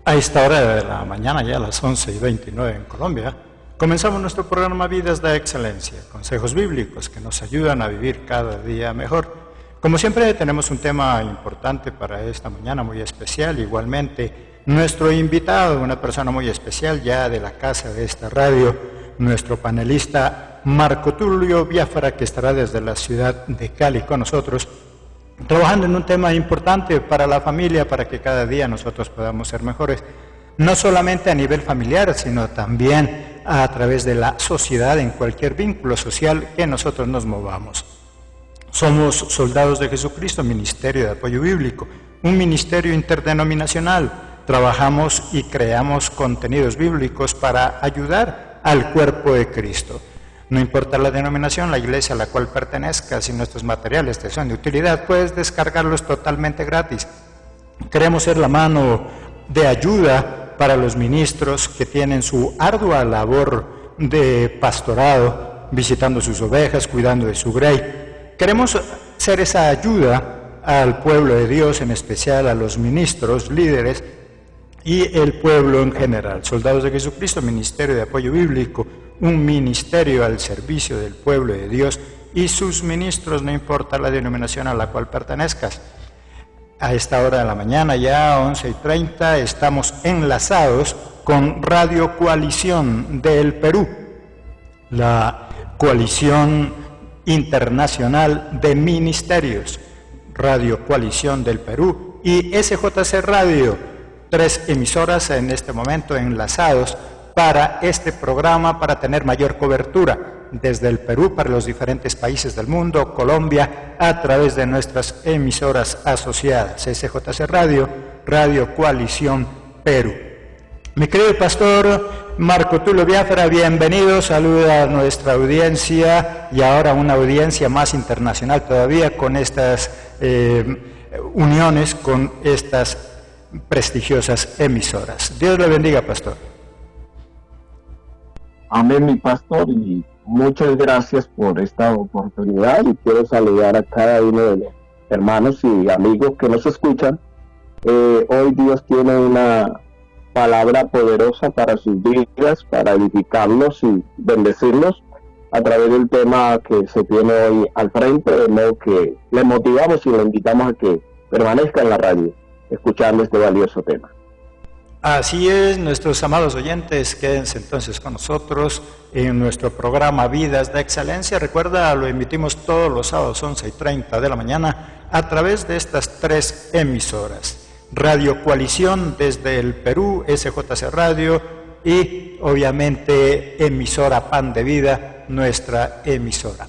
A esta hora de la mañana, ya a las 11:29 en Colombia, comenzamos nuestro programa Vidas de Excelencia, consejos bíblicos que nos ayudan a vivir cada día mejor. Como siempre, tenemos un tema importante para esta mañana, muy especial. Igualmente, nuestro invitado, una persona muy especial ya de la casa de esta radio, nuestro panelista Marco Tulio Biafara, que estará desde la ciudad de Cali con nosotros, trabajando en un tema importante para la familia, para que cada día nosotros podamos ser mejores, no solamente a nivel familiar, sino también a través de la sociedad, en cualquier vínculo social que nosotros nos movamos. Somos Soldados de Jesucristo, Ministerio de Apoyo Bíblico, un ministerio interdenominacional. Trabajamos y creamos contenidos bíblicos para ayudar al cuerpo de Cristo. No importa la denominación, la iglesia a la cual pertenezcas, si nuestros materiales te son de utilidad, puedes descargarlos totalmente gratis. Queremos ser la mano de ayuda para los ministros que tienen su ardua labor de pastorado, visitando sus ovejas, cuidando de su grey. Queremos ser esa ayuda al pueblo de Dios, en especial a los ministros, líderes y el pueblo en general. Soldados de Jesucristo, Ministerio de Apoyo Bíblico, un ministerio al servicio del pueblo de Dios y sus ministros, no importa la denominación a la cual pertenezcas. A esta hora de la mañana, ya 11:30, estamos enlazados con Radio Coalición del Perú, la coalición internacional de ministerios, Radio Coalición del Perú y SJC Radio, 3 emisoras en este momento enlazados para este programa, para tener mayor cobertura desde el Perú para los diferentes países del mundo, Colombia, a través de nuestras emisoras asociadas, SJC Radio, Radio Coalición Perú. Mi querido pastor Marco Tulio Biafara, bienvenido, saluda a nuestra audiencia y ahora una audiencia más internacional todavía con estas uniones, con estas prestigiosas emisoras. Dios le bendiga, pastor. Amén, mi pastor, y muchas gracias por esta oportunidad y quiero saludar a cada uno de los hermanos y amigos que nos escuchan. Hoy Dios tiene una palabra poderosa para sus vidas, para edificarlos y bendecirlos a través del tema que se tiene hoy al frente, de modo que le motivamos y le invitamos a que permanezca en la radio escuchando este valioso tema. Así es, nuestros amados oyentes, quédense entonces con nosotros en nuestro programa Vidas de Excelencia. Recuerda, lo emitimos todos los sábados 11:30 de la mañana a través de estas 3 emisoras. Radio Coalición desde el Perú, SJC Radio y obviamente emisora Pan de Vida, nuestra emisora.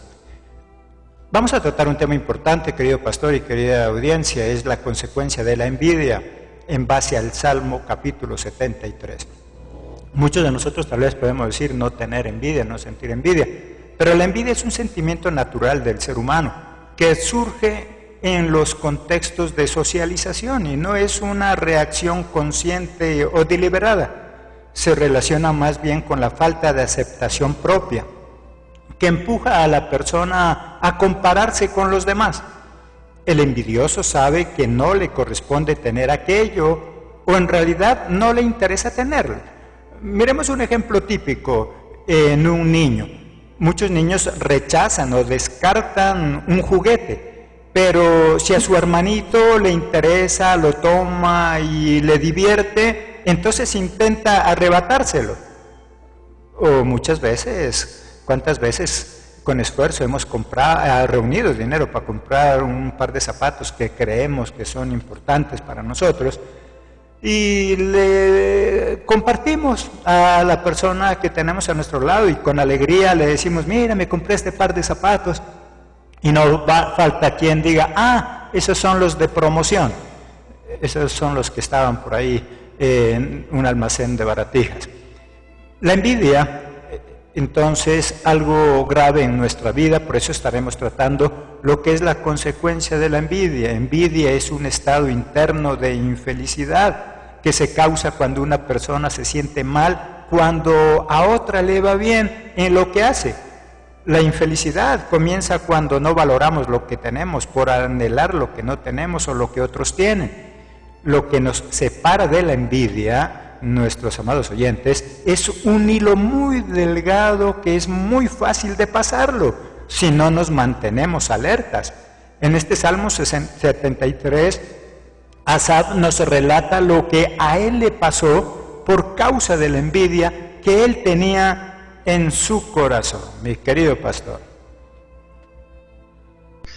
Vamos a tratar un tema importante, querido pastor y querida audiencia, es la consecuencia de la envidia, en base al Salmo capítulo 73. Muchos de nosotros tal vez podemos decir no tener envidia, no sentir envidia, pero la envidia es un sentimiento natural del ser humano que surge en los contextos de socialización y no es una reacción consciente o deliberada. Se relaciona más bien con la falta de aceptación propia, que empuja a la persona a compararse con los demás. El envidioso sabe que no le corresponde tener aquello o en realidad no le interesa tenerlo. Miremos un ejemplo típico en un niño. Muchos niños rechazan o descartan un juguete, pero si a su hermanito le interesa, lo toma y le divierte, entonces intenta arrebatárselo. O muchas veces, ¿cuántas veces con esfuerzo hemos reunido dinero para comprar un par de zapatos que creemos que son importantes para nosotros y le compartimos a la persona que tenemos a nuestro lado y con alegría le decimos, mira, me compré este par de zapatos, y no falta quien diga, esos son los de promoción, esos son los que estaban por ahí en un almacén de baratijas. La envidia, entonces, algo grave en nuestra vida, por eso estaremos tratando lo que es la consecuencia de la envidia. Envidia es un estado interno de infelicidad que se causa cuando una persona se siente mal, cuando a otra le va bien en lo que hace. La infelicidad comienza cuando no valoramos lo que tenemos por anhelar lo que no tenemos o lo que otros tienen. lo que nos separa de la envidia, nuestros amados oyentes, es un hilo muy delgado que es muy fácil de pasarlo si no nos mantenemos alertas. En este Salmo 73, Asaf nos relata lo que a él le pasó por causa de la envidia que él tenía en su corazón, mi querido pastor.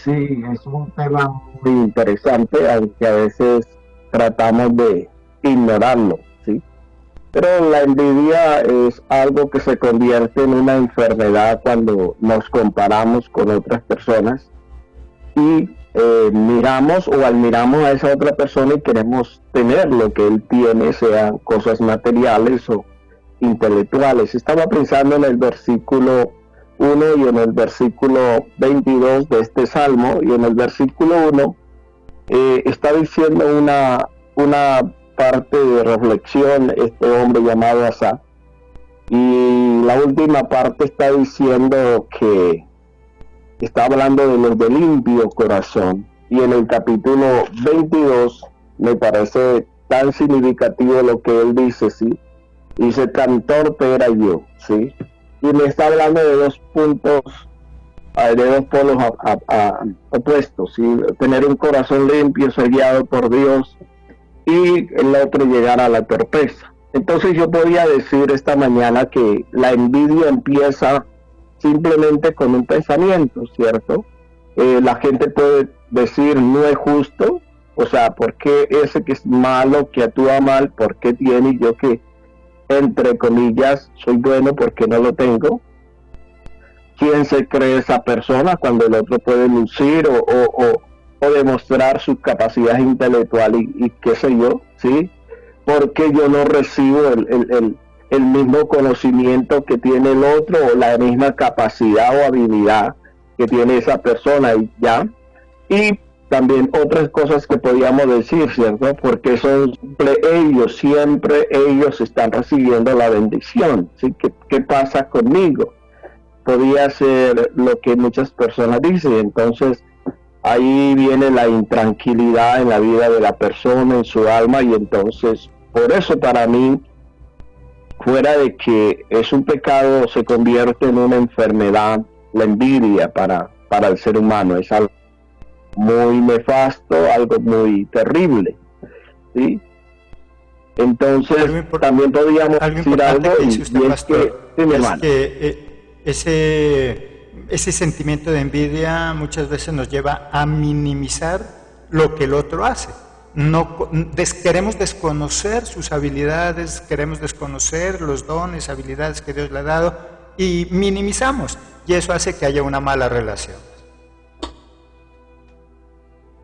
Sí, es un tema muy interesante, aunque a veces tratamos de ignorarlo, ¿sí? Pero la envidia es algo que se convierte en una enfermedad cuando nos comparamos con otras personas y miramos o admiramos a esa otra persona y queremos tener lo que él tiene, sean cosas materiales o intelectuales. Estaba pensando en el versículo 1 y en el versículo 22 de este salmo, y en el versículo 1 está diciendo una parte de reflexión este hombre llamado Asaf, y la última parte está diciendo que está hablando de los de limpio corazón, y en el capítulo 22 me parece tan significativo lo que él dice, ¿sí? Dice, tan torpe era yo, ¿sí? Y me está hablando de dos puntos, de dos polos opuestos, ¿sí? Tener un corazón limpio, ser guiado por Dios, y el otro llegar a la torpeza. Entonces yo podría decir esta mañana que la envidia empieza simplemente con un pensamiento, ¿cierto? La gente puede decir, no es justo, o sea, ¿por qué ese que es malo, que actúa mal, por qué tiene, y yo que, entre comillas, soy bueno porque no lo tengo? ¿Quién se cree esa persona cuando el otro puede lucir o demostrar sus capacidades intelectuales y qué sé yo, ¿sí? Porque yo no recibo el mismo conocimiento que tiene el otro, o la misma capacidad o habilidad que tiene esa persona, y ya. Y también otras cosas que podíamos decir, ¿cierto? Porque siempre ellos están recibiendo la bendición, ¿sí? ¿Qué pasa conmigo? Podría ser lo que muchas personas dicen. Entonces ahí viene la intranquilidad en la vida de la persona, en su alma, y entonces por eso para mí, fuera de que es un pecado, se convierte en una enfermedad, la envidia para el ser humano. Es algo muy nefasto, algo muy terrible, ¿sí? Entonces también podríamos decir algo, que dice usted, pastor, es que ese sentimiento de envidia muchas veces nos lleva a minimizar lo que el otro hace. Queremos desconocer sus habilidades, queremos desconocer los dones, habilidades que Dios le ha dado, y minimizamos, y eso hace que haya una mala relación.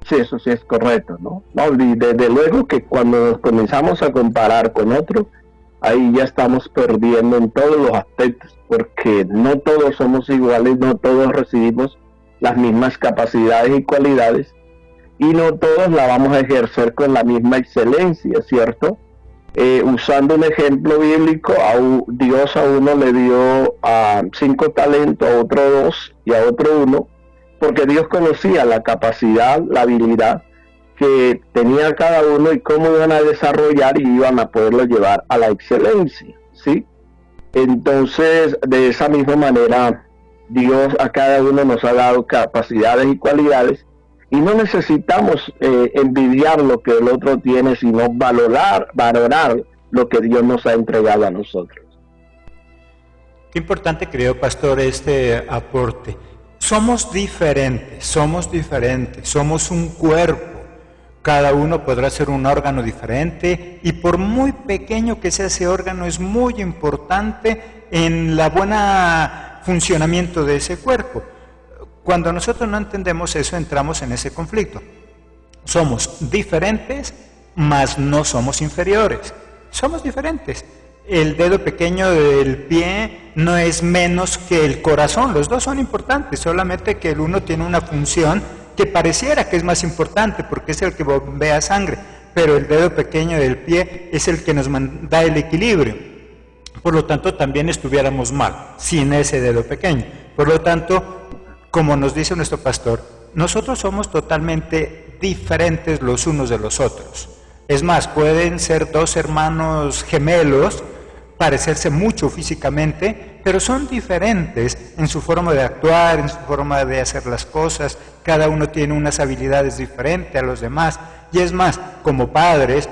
Sí, eso sí es correcto, ¿no? Y desde luego que cuando nos comenzamos a comparar con otro, ahí ya estamos perdiendo en todos los aspectos, porque no todos somos iguales, no todos recibimos las mismas capacidades y cualidades, y no todos la vamos a ejercer con la misma excelencia, ¿cierto? Usando un ejemplo bíblico, Dios a uno le dio 5 talentos, a otro 2 y a otro 1, porque Dios conocía la capacidad, la habilidad que tenía cada uno y cómo iban a desarrollar y iban a poderlo llevar a la excelencia, ¿sí? Entonces, de esa misma manera, Dios a cada uno nos ha dado capacidades y cualidades, y no necesitamos envidiar lo que el otro tiene, sino valorar lo que Dios nos ha entregado a nosotros. Qué importante, querido pastor, este aporte. Somos diferentes, somos un cuerpo. Cada uno podrá ser un órgano diferente, y por muy pequeño que sea ese órgano, es muy importante en la buena funcionamiento de ese cuerpo. Cuando nosotros no entendemos eso, entramos en ese conflicto. Somos diferentes, mas no somos inferiores. Somos diferentes. El dedo pequeño del pie no es menos que el corazón. Los dos son importantes, solamente que el uno tiene una función que pareciera que es más importante porque es el que bombea sangre, pero el dedo pequeño del pie es el que nos da el equilibrio. Por lo tanto, también estuviéramos mal sin ese dedo pequeño. Por lo tanto, como nos dice nuestro pastor, nosotros somos totalmente diferentes los unos de los otros. Es más, pueden ser dos hermanos gemelos, parecerse mucho físicamente, pero son diferentes en su forma de actuar, en su forma de hacer las cosas. Cada uno tiene unas habilidades diferentes a los demás. Y es más, como padres,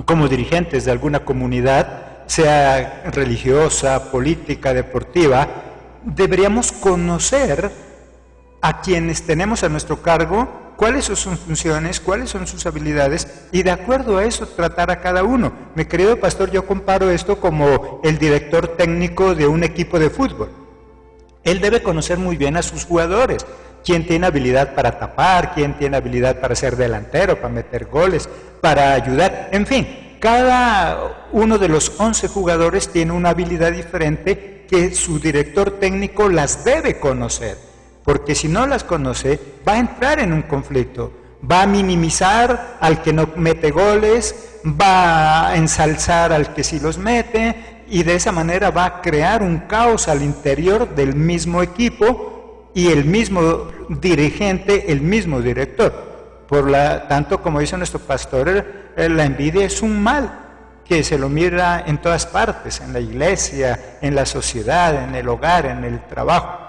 como dirigentes de alguna comunidad, sea religiosa, política, deportiva, deberíamos conocer a quienes tenemos a nuestro cargo, cuáles son sus funciones, cuáles son sus habilidades, y de acuerdo a eso tratar a cada uno. Mi querido pastor, yo comparo esto como el director técnico de un equipo de fútbol. Él debe conocer muy bien a sus jugadores, quién tiene habilidad para tapar, quién tiene habilidad para ser delantero, para meter goles, para ayudar, en fin, cada uno de los 11 jugadores tiene una habilidad diferente que su director técnico las debe conocer, porque si no las conoce, va a entrar en un conflicto, va a minimizar al que no mete goles, va a ensalzar al que sí los mete, y de esa manera va a crear un caos al interior del mismo equipo y el mismo dirigente, el mismo director. Por tanto, como dice nuestro pastor, la envidia es un mal que se lo mira en todas partes, en la iglesia, en la sociedad, en el hogar, en el trabajo.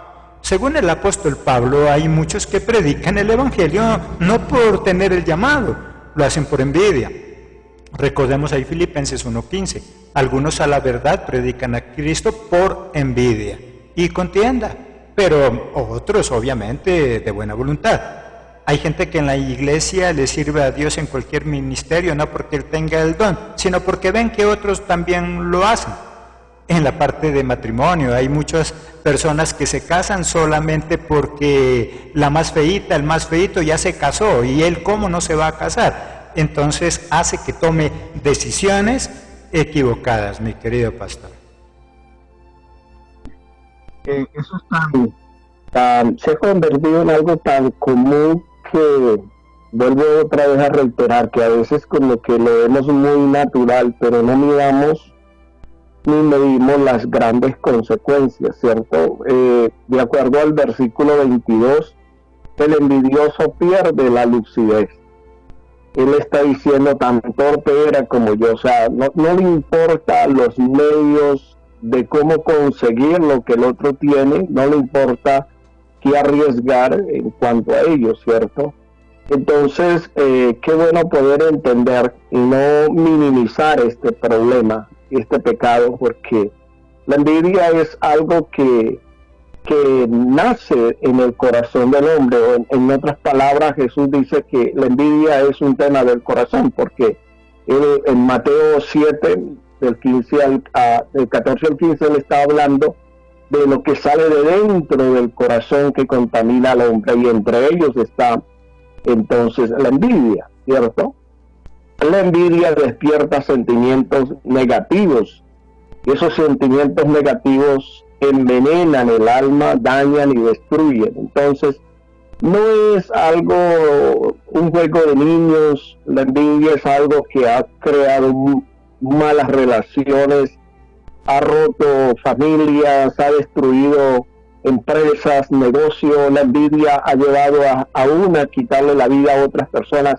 Según el apóstol Pablo, hay muchos que predican el evangelio no por tener el llamado, lo hacen por envidia. Recordemos ahí Filipenses 1:15, algunos a la verdad predican a Cristo por envidia y contienda, pero otros obviamente de buena voluntad. Hay gente que en la iglesia le sirve a Dios en cualquier ministerio, no porque él tenga el don, sino porque ven que otros también lo hacen. En la parte de matrimonio hay muchas personas que se casan solamente porque la más feíta, el más feíto ya se casó y él cómo no se va a casar. Entonces hace que tome decisiones equivocadas, mi querido pastor. Eso se ha convertido en algo tan común que vuelvo otra vez a reiterar que a veces como que lo vemos muy natural, pero no miramos ni medimos las grandes consecuencias, ¿cierto? De acuerdo al versículo 22, el envidioso pierde la lucidez. Él está diciendo, tan torpe era como yo, o sea, no le importa los medios de cómo conseguir lo que el otro tiene, no le importa qué arriesgar en cuanto a ello, ¿cierto? Entonces, qué bueno poder entender y no minimizar este problema, este pecado, porque la envidia es algo que nace en el corazón del hombre, o en otras palabras Jesús dice que la envidia es un tema del corazón, porque él, en Mateo 7 del 14 al 15 él está hablando de lo que sale de dentro del corazón que contamina al hombre, y entre ellos está entonces la envidia, ¿cierto? La envidia despierta sentimientos negativos, y esos sentimientos negativos envenenan el alma, dañan y destruyen. Entonces, no es algo, un juego de niños. La envidia es algo que ha creado malas relaciones, ha roto familias, ha destruido empresas, negocios. La envidia ha llevado a una quitarle la vida a otras personas.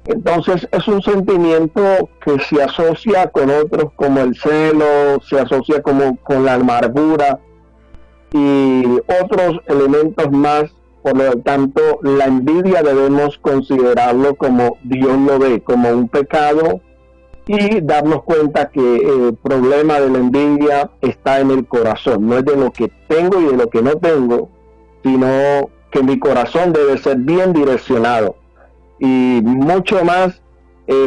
Entonces es un sentimiento que se asocia con otros como el celo, se asocia como con la amargura y otros elementos más. Por lo tanto, la envidia debemos considerarlo como Dios lo ve, como un pecado, y darnos cuenta que el problema de la envidia está en el corazón, no es de lo que tengo y de lo que no tengo, sino que mi corazón debe ser bien direccionado. Y mucho más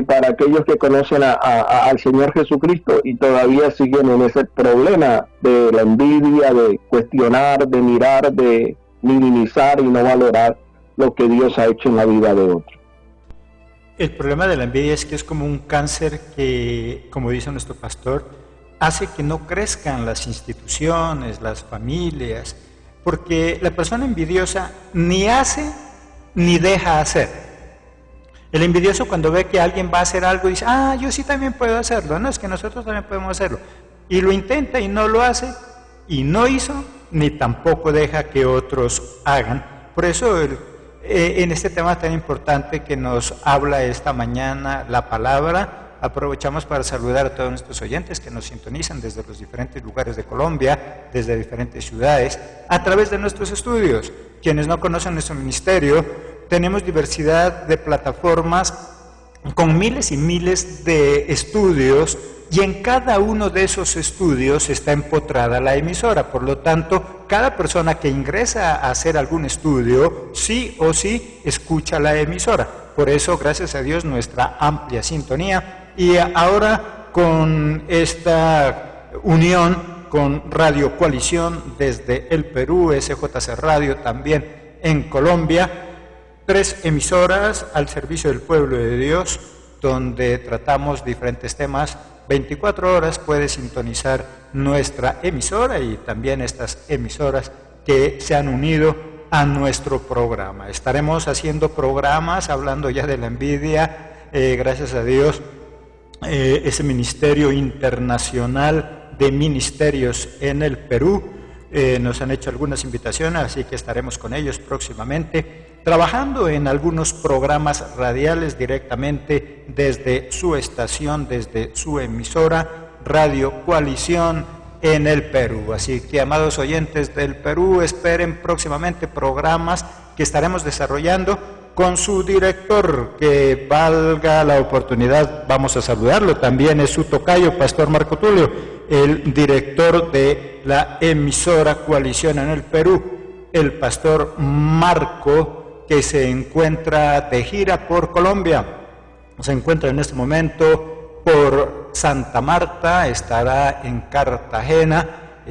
para aquellos que conocen al Señor Jesucristo y todavía siguen en ese problema de la envidia, de cuestionar, de mirar, de minimizar y no valorar lo que Dios ha hecho en la vida de otro. El problema de la envidia es que es como un cáncer que, como dice nuestro pastor, hace que no crezcan las instituciones, las familias, porque la persona envidiosa ni hace ni deja hacer. El envidioso, cuando ve que alguien va a hacer algo, dice, yo sí también puedo hacerlo, no, es que nosotros también podemos hacerlo, y lo intenta y no lo hace, y no hizo, ni tampoco deja que otros hagan. Por eso en este tema tan importante que nos habla esta mañana la palabra. Aprovechamos para saludar a todos nuestros oyentes que nos sintonizan desde los diferentes lugares de Colombia, desde diferentes ciudades, a través de nuestros estudios. Quienes no conocen nuestro ministerio, tenemos diversidad de plataformas con miles y miles de estudios, y en cada uno de esos estudios está empotrada la emisora. Por lo tanto, cada persona que ingresa a hacer algún estudio, sí o sí, escucha la emisora. Por eso, gracias a Dios, nuestra amplia sintonía. Y ahora, con esta unión con Radio Coalición desde el Perú, SJC Radio también en Colombia, 3 emisoras al servicio del pueblo de Dios, donde tratamos diferentes temas. 24 horas puede sintonizar nuestra emisora y también estas emisoras que se han unido a nuestro programa. Estaremos haciendo programas hablando ya de la envidia, gracias a Dios, ese Ministerio Internacional de Ministerios en el Perú. Nos han hecho algunas invitaciones, así que estaremos con ellos próximamente, trabajando en algunos programas radiales directamente desde su estación, desde su emisora, Radio Coalición en el Perú. Así que, amados oyentes del Perú, esperen próximamente programas que estaremos desarrollando con su director, que valga la oportunidad, vamos a saludarlo, también es su tocayo, Pastor Marco Tulio, el director de la emisora Coalición en el Perú, el Pastor Marco, que se encuentra de gira por Colombia, se encuentra en este momento por Santa Marta, estará en Cartagena,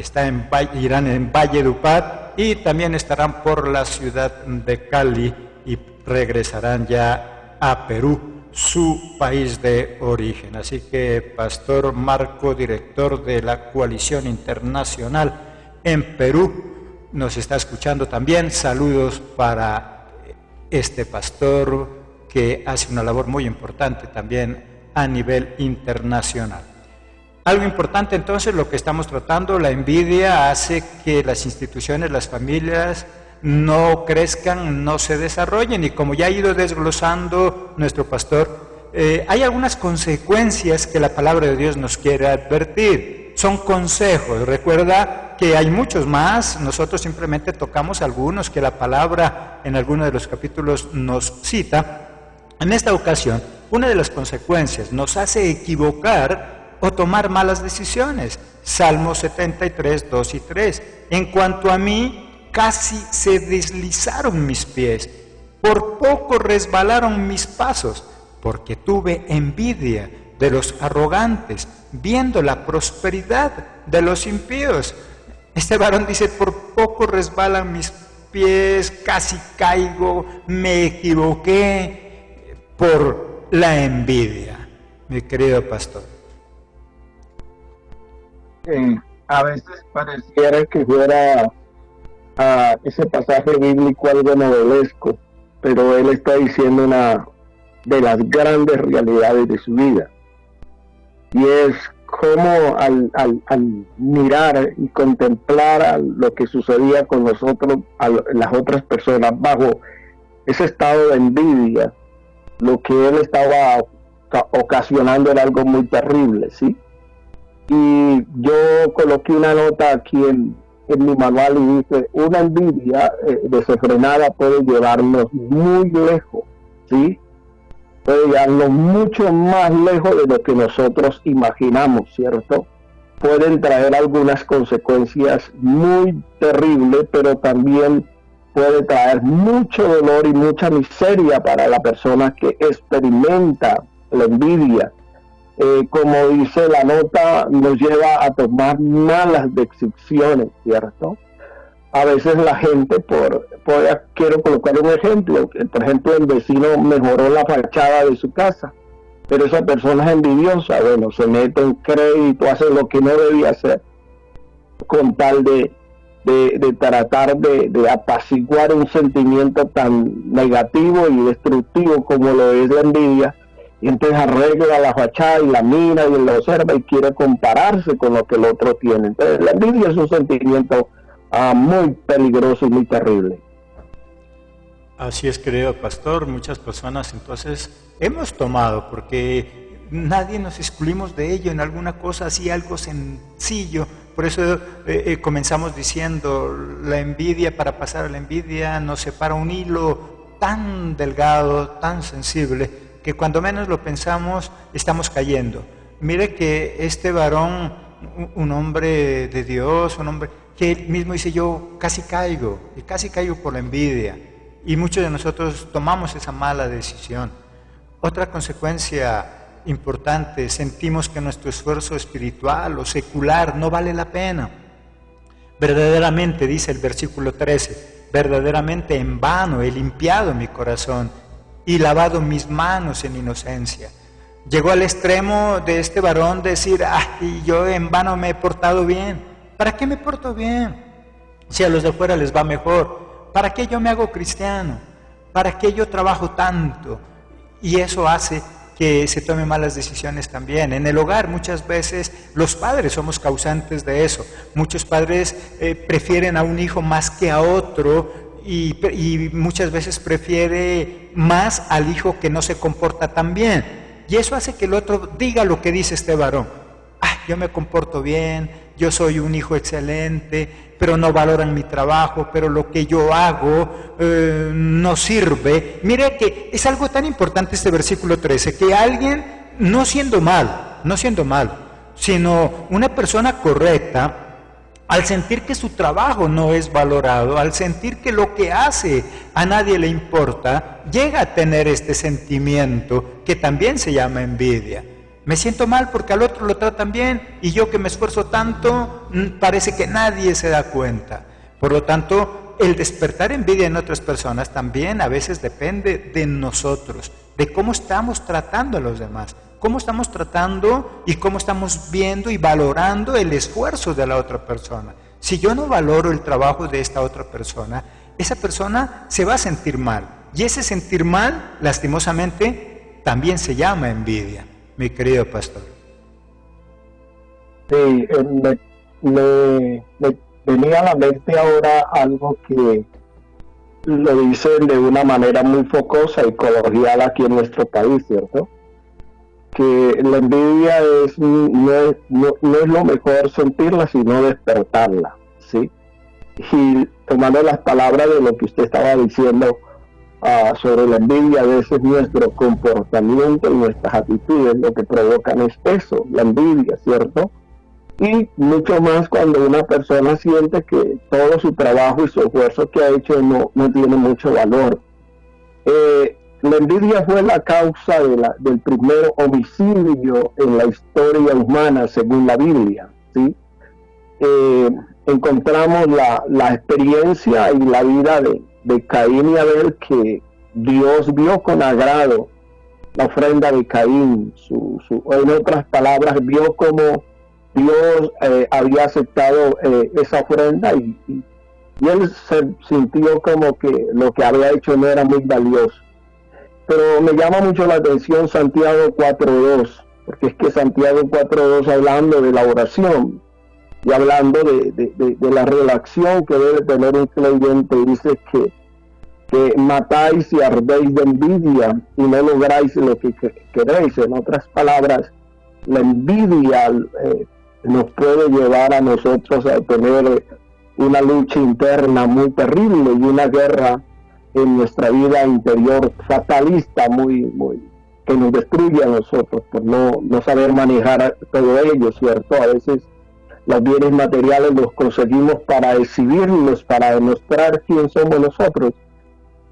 irán en Valledupar y también estarán por la ciudad de Cali y regresarán ya a Perú, su país de origen. Así que, Pastor Marco, director de la Coalición Internacional en Perú, nos está escuchando también. Saludos para este pastor que hace una labor muy importante también a nivel internacional. Algo importante entonces, lo que estamos tratando, la envidia hace que las instituciones, las familias, no crezcan, no se desarrollen, y como ya ha ido desglosando nuestro pastor, hay algunas consecuencias que la palabra de Dios nos quiere advertir. Son consejos, recuerda que hay muchos más, nosotros simplemente tocamos algunos que la palabra en alguno de los capítulos nos cita. En esta ocasión, una de las consecuencias nos hace equivocar o tomar malas decisiones. Salmo 73, 2 y 3. En cuanto a mí, casi se deslizaron mis pies, por poco resbalaron mis pasos, porque tuve envidia de los arrogantes, viendo la prosperidad de los impíos. Este varón dice, por poco resbalan mis pies, casi caigo, me equivoqué por la envidia. Mi querido pastor. A veces pareciera que fuera ese pasaje bíblico algo novelesco, pero él está diciendo una de las grandes realidades de su vida, y es cómo al mirar y contemplar lo que sucedía con nosotros, las otras personas, bajo ese estado de envidia, lo que él estaba ocasionando era algo muy terrible, ¿sí? Y yo coloqué una nota aquí en mi manual y dice, una envidia desenfrenada puede llevarnos muy lejos, ¿sí? Puede llevarnos mucho más lejos de lo que nosotros imaginamos, ¿cierto? Pueden traer algunas consecuencias muy terribles, pero también puede traer mucho dolor y mucha miseria para la persona que experimenta la envidia. Como dice la nota, nos lleva a tomar malas decisiones, ¿cierto? A veces la gente, quiero colocar un ejemplo, por ejemplo, el vecino mejoró la fachada de su casa, pero esa persona es envidiosa, bueno, se mete en crédito, hace lo que no debía hacer, con tal de tratar de apaciguar un sentimiento tan negativo y destructivo como lo es la envidia. Y entonces arregla la fachada y la mira y la observa y quiere compararse con lo que el otro tiene. Entonces la envidia es un sentimiento muy peligroso y muy terrible. Así es, querido pastor, muchas personas entonces hemos tomado, porque nadie nos excluimos de ello en alguna cosa así, algo sencillo. Por eso comenzamos diciendo, la envidia, para pasar a la envidia nos separa un hilo tan delgado, tan sensible, que cuando menos lo pensamos estamos cayendo. Mire que este varón, un hombre de Dios, un hombre que él mismo dice, yo casi caigo por la envidia. Y muchos de nosotros tomamos esa mala decisión. Otra consecuencia importante, sentimos que nuestro esfuerzo espiritual o secular no vale la pena. Verdaderamente, dice el versículo 13, verdaderamente en vano he limpiado mi corazón y lavado mis manos en inocencia. Llegó al extremo de este varón decir, yo en vano me he portado bien. ¿Para qué me porto bien? Si a los de afuera les va mejor. ¿Para qué yo me hago cristiano? ¿Para qué yo trabajo tanto? Y eso hace que se tomen malas decisiones también. En el hogar muchas veces los padres somos causantes de eso. Muchos padres prefieren a un hijo más que a otro y muchas veces prefiere más al hijo que no se comporta tan bien. Y eso hace que el otro diga lo que dice este varón. Yo me comporto bien, yo soy un hijo excelente, pero no valoran mi trabajo, pero lo que yo hago no sirve. Mire que es algo tan importante este versículo 13, que alguien, no siendo mal, sino una persona correcta, al sentir que su trabajo no es valorado, al sentir que lo que hace a nadie le importa, llega a tener este sentimiento que también se llama envidia. Me siento mal porque al otro lo tratan bien y yo que me esfuerzo tanto, parece que nadie se da cuenta. Por lo tanto, el despertar envidia en otras personas también a veces depende de nosotros, de cómo estamos tratando a los demás, cómo estamos tratando y cómo estamos viendo y valorando el esfuerzo de la otra persona. Si yo no valoro el trabajo de esta otra persona, esa persona se va a sentir mal. Y ese sentir mal, lastimosamente, también se llama envidia. Mi querido pastor. Sí, me venía a la mente ahora algo que lo dicen de una manera muy focosa y coloquial aquí en nuestro país, ¿cierto? Que la envidia no es lo mejor sentirla, sino despertarla, ¿sí? Y tomando las palabras de lo que usted estaba diciendo, sobre la envidia, a veces nuestro comportamiento y nuestras actitudes lo que provocan es eso, la envidia, ¿cierto? Y mucho más cuando una persona siente que todo su trabajo y su esfuerzo que ha hecho no tiene mucho valor. La envidia fue la causa del primer homicidio en la historia humana según la Biblia, ¿sí? Encontramos la experiencia y la vida de Caín y Abel, que Dios vio con agrado la ofrenda de Caín, en otras palabras, vio como Dios había aceptado esa ofrenda y él se sintió como que lo que había hecho no era muy valioso. Pero me llama mucho la atención Santiago 4.2, porque es que Santiago 4.2, hablando de la oración y hablando de la relación que debe tener un creyente, dice que matáis y ardéis de envidia y no lográis lo que queréis. En otras palabras, la envidia nos puede llevar a nosotros a tener una lucha interna muy terrible y una guerra en nuestra vida interior fatalista muy que nos destruye a nosotros por no saber manejar todo ello, ¿cierto? A veces los bienes materiales los conseguimos para exhibirlos, para demostrar quién somos nosotros,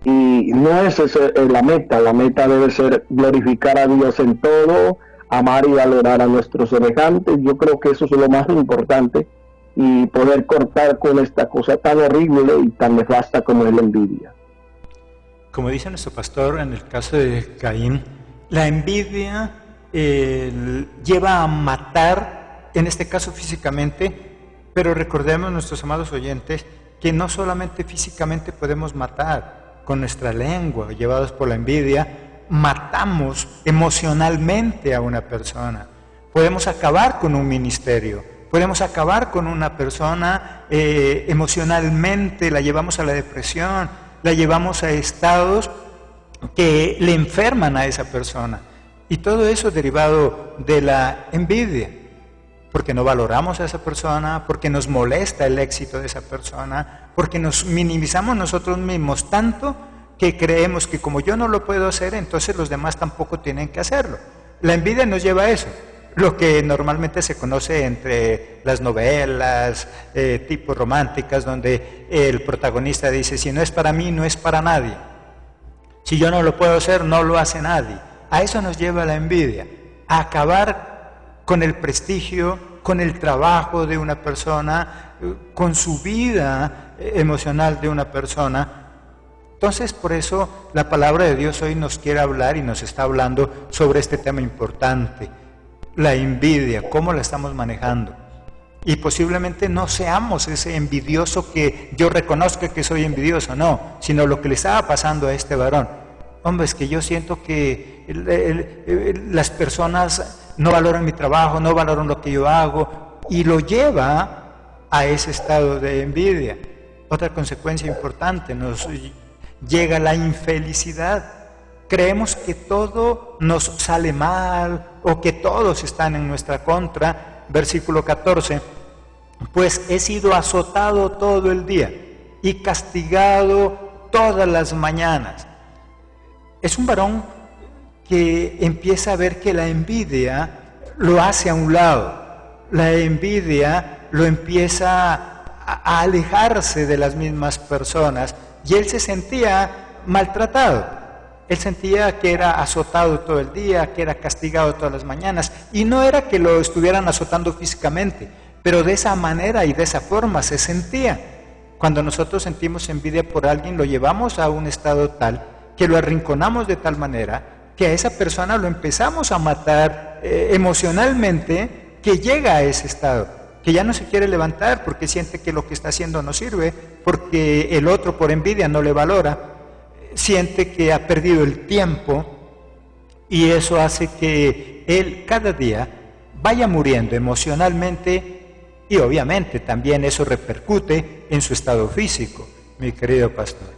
y no es esa la meta debe ser glorificar a Dios en todo, amar y valorar a nuestros semejantes. Yo creo que eso es lo más importante, y poder cortar con esta cosa tan horrible y tan nefasta como es la envidia. Como dice nuestro pastor, en el caso de Caín, la envidia lleva a matar, en este caso físicamente, pero recordemos, nuestros amados oyentes, que no solamente físicamente podemos matar con nuestra lengua, llevados por la envidia, matamos emocionalmente a una persona. Podemos acabar con un ministerio, podemos acabar con una persona emocionalmente, la llevamos a la depresión. la llevamos a estados que le enferman a esa persona. Y todo eso derivado de la envidia, porque no valoramos a esa persona, porque nos molesta el éxito de esa persona, porque nos minimizamos nosotros mismos tanto que creemos que como yo no lo puedo hacer, entonces los demás tampoco tienen que hacerlo. La envidia nos lleva a eso, lo que normalmente se conoce entre las novelas tipo románticas, donde el protagonista dice, si no es para mí, no es para nadie. Si yo no lo puedo hacer, no lo hace nadie. A eso nos lleva la envidia, a acabar con el prestigio, con el trabajo de una persona, con su vida emocional de una persona. Entonces, por eso la palabra de Dios hoy nos quiere hablar y nos está hablando sobre este tema importante, la envidia, cómo la estamos manejando. Y posiblemente no seamos ese envidioso que yo reconozca que soy envidioso, no, sino lo que le estaba pasando a este varón. Hombre, es que yo siento que las personas no valoran mi trabajo, no valoran lo que yo hago, y lo lleva a ese estado de envidia. Otra consecuencia importante, nos llega la infelicidad. Creemos que todo nos sale mal o que todos están en nuestra contra. Versículo 14, pues he sido azotado todo el día y castigado todas las mañanas. Es un varón que empieza a ver que la envidia lo hace a un lado. La envidia lo empieza a alejarse de las mismas personas y él se sentía maltratado. Él sentía que era azotado todo el día, que era castigado todas las mañanas, y no era que lo estuvieran azotando físicamente, pero de esa manera y de esa forma se sentía. Cuando nosotros sentimos envidia por alguien, lo llevamos a un estado tal que lo arrinconamos de tal manera que a esa persona lo empezamos a matar emocionalmente, que llega a ese estado, que ya no se quiere levantar porque siente que lo que está haciendo no sirve, porque el otro por envidia no le valora, siente que ha perdido el tiempo, y eso hace que él cada día vaya muriendo emocionalmente, y obviamente también eso repercute en su estado físico, mi querido pastor.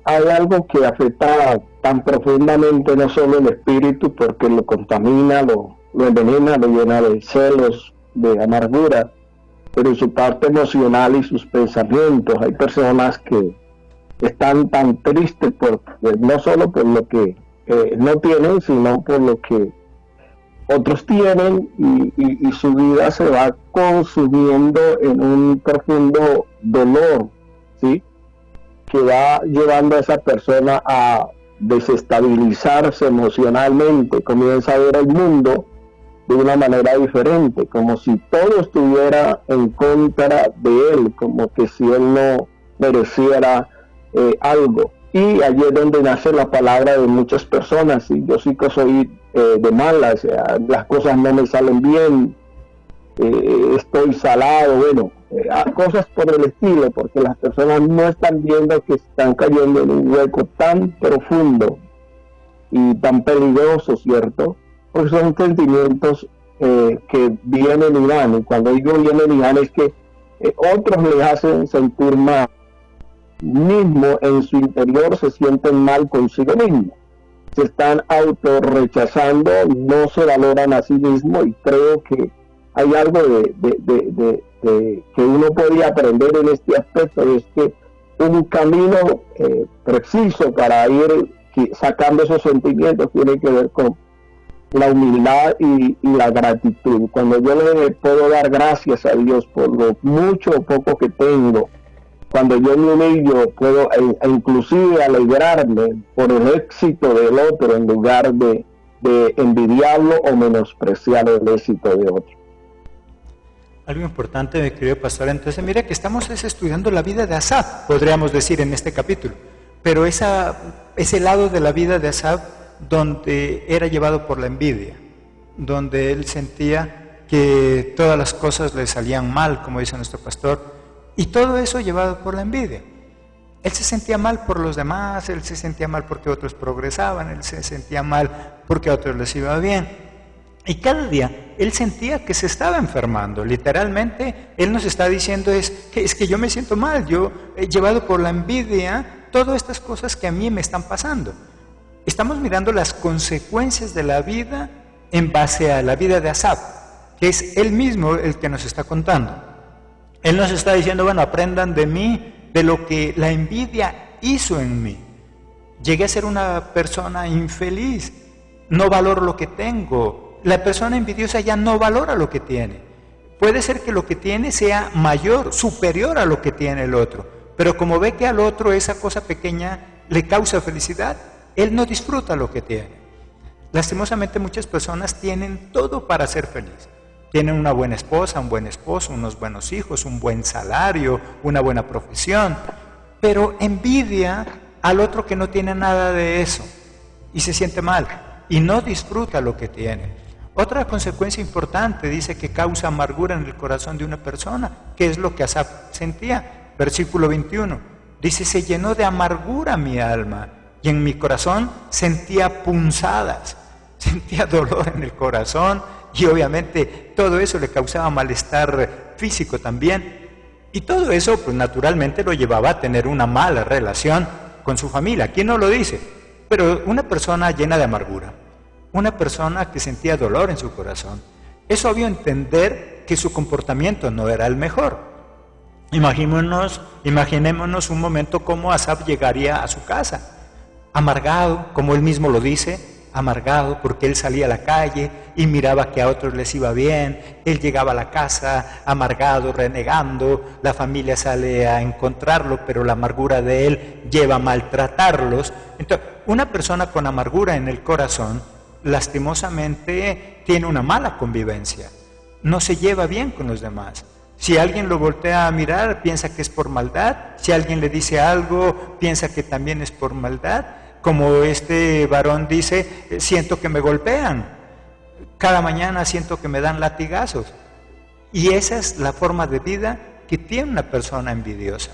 Hay algo que afecta tan profundamente no solo el espíritu, porque lo contamina, lo envenena, lo llena de celos, de amargura, pero en su parte emocional y sus pensamientos. Hay personas que están tan tristes no solo por lo que no tienen, sino por lo que otros tienen, y su vida se va consumiendo en un profundo dolor, ¿sí?, que va llevando a esa persona a desestabilizarse emocionalmente. Comienza a ver el mundo de una manera diferente, como si todo estuviera en contra de él, como que si él no mereciera algo. Y allí es donde nace la palabra de muchas personas: y yo sí que soy de malas, las cosas no me salen bien, estoy salado, bueno, cosas por el estilo, porque las personas no están viendo que están cayendo en un hueco tan profundo y tan peligroso, ¿cierto? Porque son sentimientos que vienen y van, y cuando digo vienen y van es que otros les hacen sentir mal, mismo en su interior se sienten mal consigo mismo, se están autorrechazando, no se valoran a sí mismo, y creo que hay algo que uno podría aprender en este aspecto, y es que un camino preciso para ir sacando esos sentimientos tiene que ver con la humildad y la gratitud. Cuando yo le puedo dar gracias a Dios por lo mucho o poco que tengo, cuando yo me humillo, puedo inclusive alegrarme por el éxito del otro en lugar de envidiarlo o menospreciar el éxito de otro. Algo importante, mi querido pastor, entonces mira que estamos estudiando la vida de Asaf, podríamos decir en este capítulo, pero ese lado de la vida de Asaf donde era llevado por la envidia, donde él sentía que todas las cosas le salían mal, como dice nuestro pastor, y todo eso llevado por la envidia. Él se sentía mal por los demás, él se sentía mal porque otros progresaban, él se sentía mal porque a otros les iba bien, y cada día él sentía que se estaba enfermando. Literalmente, él nos está diciendo es que yo me siento mal, yo he llevado por la envidia todas estas cosas que a mí me están pasando. Estamos mirando las consecuencias de la vida en base a la vida de Asaf, que es él mismo el que nos está contando. Él nos está diciendo, bueno, aprendan de mí, de lo que la envidia hizo en mí. Llegué a ser una persona infeliz, no valoro lo que tengo. La persona envidiosa ya no valora lo que tiene. Puede ser que lo que tiene sea mayor, superior a lo que tiene el otro, pero como ve que al otro esa cosa pequeña le causa felicidad, él no disfruta lo que tiene. Lastimosamente muchas personas tienen todo para ser feliz. Tienen una buena esposa, un buen esposo, unos buenos hijos, un buen salario, una buena profesión, pero envidia al otro que no tiene nada de eso y se siente mal y no disfruta lo que tiene. Otra consecuencia importante dice que causa amargura en el corazón de una persona, que es lo que Asaf sentía. Versículo 21, dice, se llenó de amargura mi alma y en mi corazón sentía punzadas, sentía dolor en el corazón y obviamente todo eso le causaba malestar físico también. Y todo eso pues naturalmente lo llevaba a tener una mala relación con su familia. ¿Quién no lo dice? Pero una persona llena de amargura, una persona que sentía dolor en su corazón, es obvio entender que su comportamiento no era el mejor. Imaginémonos un momento cómo Asaf llegaría a su casa, amargado, como él mismo lo dice, amargado porque él salía a la calle y miraba que a otros les iba bien, él llegaba a la casa amargado, renegando, la familia sale a encontrarlo, pero la amargura de él lleva a maltratarlos. Entonces, una persona con amargura en el corazón, lastimosamente, tiene una mala convivencia, no se lleva bien con los demás. Si alguien lo voltea a mirar, piensa que es por maldad, si alguien le dice algo, piensa que también es por maldad. Como este varón dice, siento que me golpean, cada mañana siento que me dan latigazos. Y esa es la forma de vida que tiene una persona envidiosa.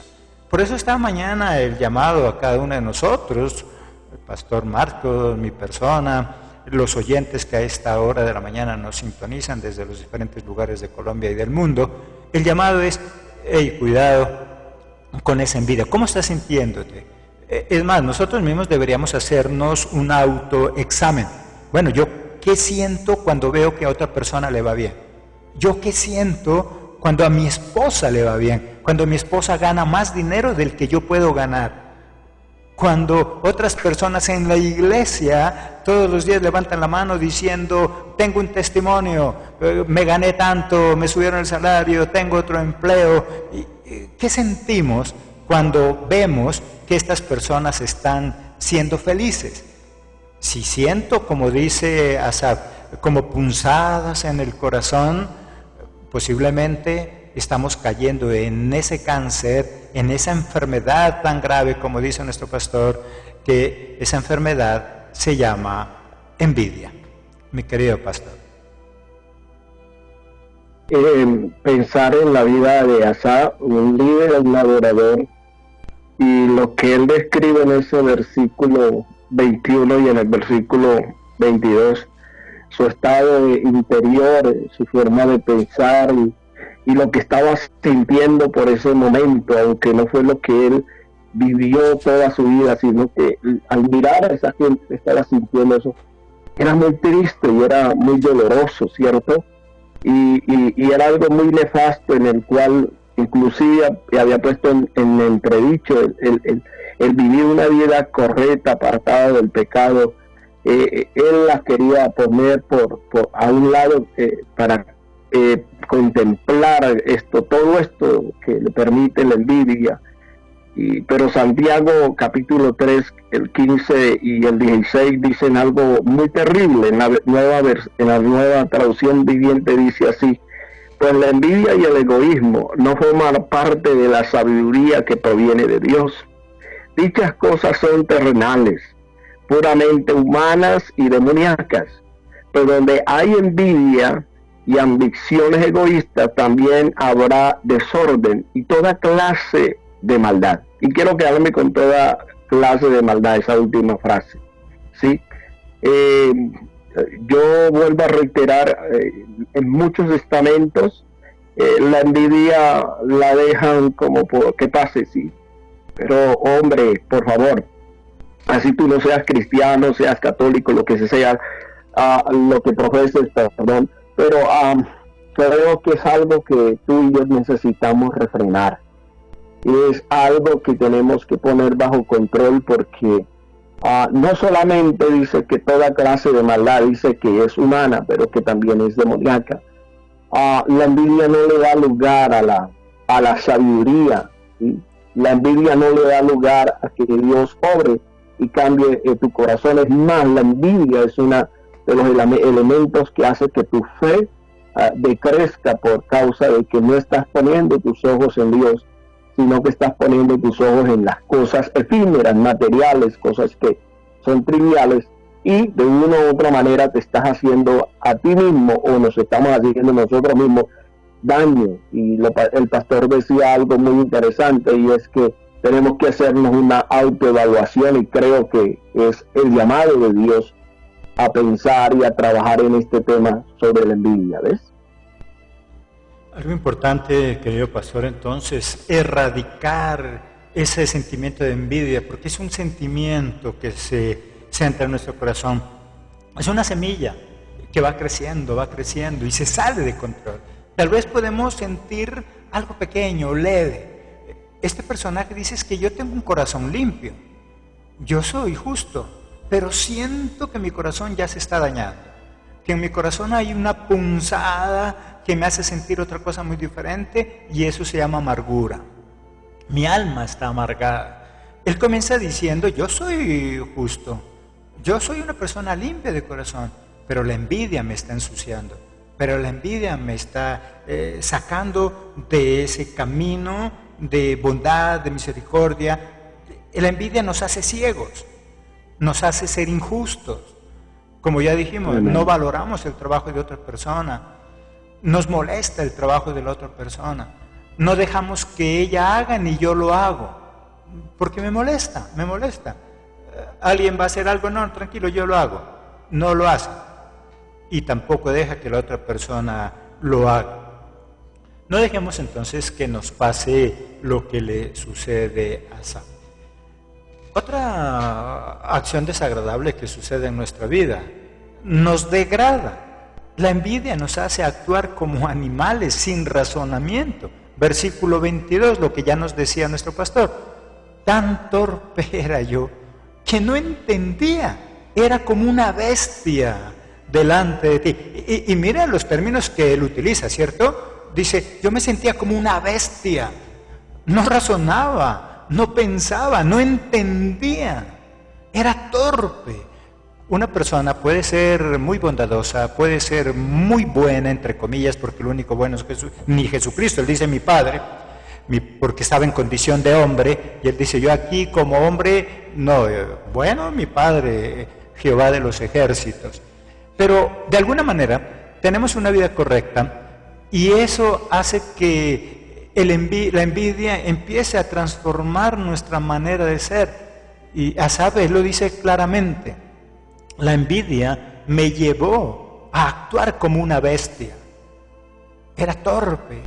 Por eso esta mañana el llamado a cada uno de nosotros, el pastor Marcos, mi persona, los oyentes que a esta hora de la mañana nos sintonizan desde los diferentes lugares de Colombia y del mundo, el llamado es, hey, cuidado con esa envidia. ¿Cómo estás sintiéndote? Es más, nosotros mismos deberíamos hacernos un autoexamen. Bueno, ¿yo qué siento cuando veo que a otra persona le va bien? ¿Yo qué siento cuando a mi esposa le va bien? Cuando mi esposa gana más dinero del que yo puedo ganar. Cuando otras personas en la iglesia todos los días levantan la mano diciendo, tengo un testimonio, me gané tanto, me subieron el salario, tengo otro empleo. ¿Qué sentimos cuando vemos que estas personas están siendo felices? Si siento, como dice Asaf, como punzadas en el corazón, posiblemente estamos cayendo en ese cáncer, en esa enfermedad tan grave, como dice nuestro pastor, que esa enfermedad se llama envidia. Mi querido pastor. Pensar en la vida de Asaf, un líder, un adorador, y lo que él describe en ese versículo 21 y en el versículo 22, su estado interior, su forma de pensar y lo que estaba sintiendo por ese momento, aunque no fue lo que él vivió toda su vida, sino que al mirar a esa gente que estaba sintiendo eso, era muy triste y era muy doloroso, ¿cierto? Y era algo muy nefasto en el cual inclusive había puesto en entredicho el vivir una vida correcta, apartada del pecado. Él la quería poner a un lado para contemplar todo esto que le permite la envidia. Pero Santiago capítulo 3, el 15 y el 16 dicen algo muy terrible. En la nueva traducción viviente dice así: pues la envidia y el egoísmo no forman parte de la sabiduría que proviene de Dios. Dichas cosas son terrenales, puramente humanas y demoníacas, pero donde hay envidia y ambiciones egoístas también habrá desorden y toda clase de maldad. Y quiero quedarme con toda clase de maldad, esa última frase, ¿sí? yo vuelvo a reiterar, en muchos estamentos la envidia la dejan como por que pase, sí. Pero hombre, por favor, así tú no seas cristiano, seas católico, lo que sea, lo que profeses, perdón, pero creo que es algo que tú y yo necesitamos refrenar. Y es algo que tenemos que poner bajo control porque no solamente dice que toda clase de maldad dice que es humana, pero que también es demoníaca. La envidia no le da lugar a la sabiduría, ¿sí? La envidia no le da lugar a que Dios obre y cambie tu corazón. Es más, la envidia es uno de los elementos que hace que tu fe decrezca por causa de que no estás poniendo tus ojos en Dios, sino que estás poniendo tus ojos en las cosas efímeras, materiales, cosas que son triviales, y de una u otra manera te estás haciendo a ti mismo, o nos estamos haciendo nosotros mismos daño. Y el pastor decía algo muy interesante, y es que tenemos que hacernos una autoevaluación, y creo que es el llamado de Dios a pensar y a trabajar en este tema sobre la envidia, ¿ves? Algo importante, querido pastor, entonces, erradicar ese sentimiento de envidia, porque es un sentimiento que se centra en nuestro corazón. Es una semilla que va creciendo y se sale de control. Tal vez podemos sentir algo pequeño, leve. Este personaje dice que yo tengo un corazón limpio, yo soy justo, pero siento que mi corazón ya se está dañando, que en mi corazón hay una punzada que me hace sentir otra cosa muy diferente, y eso se llama amargura. Mi alma está amargada. Él comienza diciendo, yo soy justo, yo soy una persona limpia de corazón, pero la envidia me está ensuciando, pero la envidia me está sacando de ese camino de bondad, de misericordia. La envidia nos hace ciegos, nos hace ser injustos. Como ya dijimos, no valoramos el trabajo de otra persona, nos molesta el trabajo de la otra persona, no dejamos que ella haga ni yo lo hago, porque me molesta. Alguien va a hacer algo, no, tranquilo, yo lo hago, no lo hace, y tampoco deja que la otra persona lo haga. No dejemos entonces que nos pase lo que le sucede a Asa. Otra acción desagradable que sucede en nuestra vida nos degrada. La envidia nos hace actuar como animales sin razonamiento. Versículo 22, lo que ya nos decía nuestro pastor. Tan torpe era yo que no entendía. Era como una bestia delante de ti. Y mira los términos que él utiliza, ¿cierto? Dice, yo me sentía como una bestia. No razonaba, no pensaba, no entendía. Era torpe. Una persona puede ser muy bondadosa, puede ser muy buena, entre comillas, porque lo único bueno es Jesús, ni Jesucristo. Él dice, mi Padre, porque estaba en condición de hombre, y él dice, yo aquí como hombre, no, bueno, mi Padre, Jehová de los ejércitos. Pero de alguna manera tenemos una vida correcta, y eso hace que la envidia empiece a transformar nuestra manera de ser. Y Asaf lo dice claramente. La envidia me llevó a actuar como una bestia. Era torpe,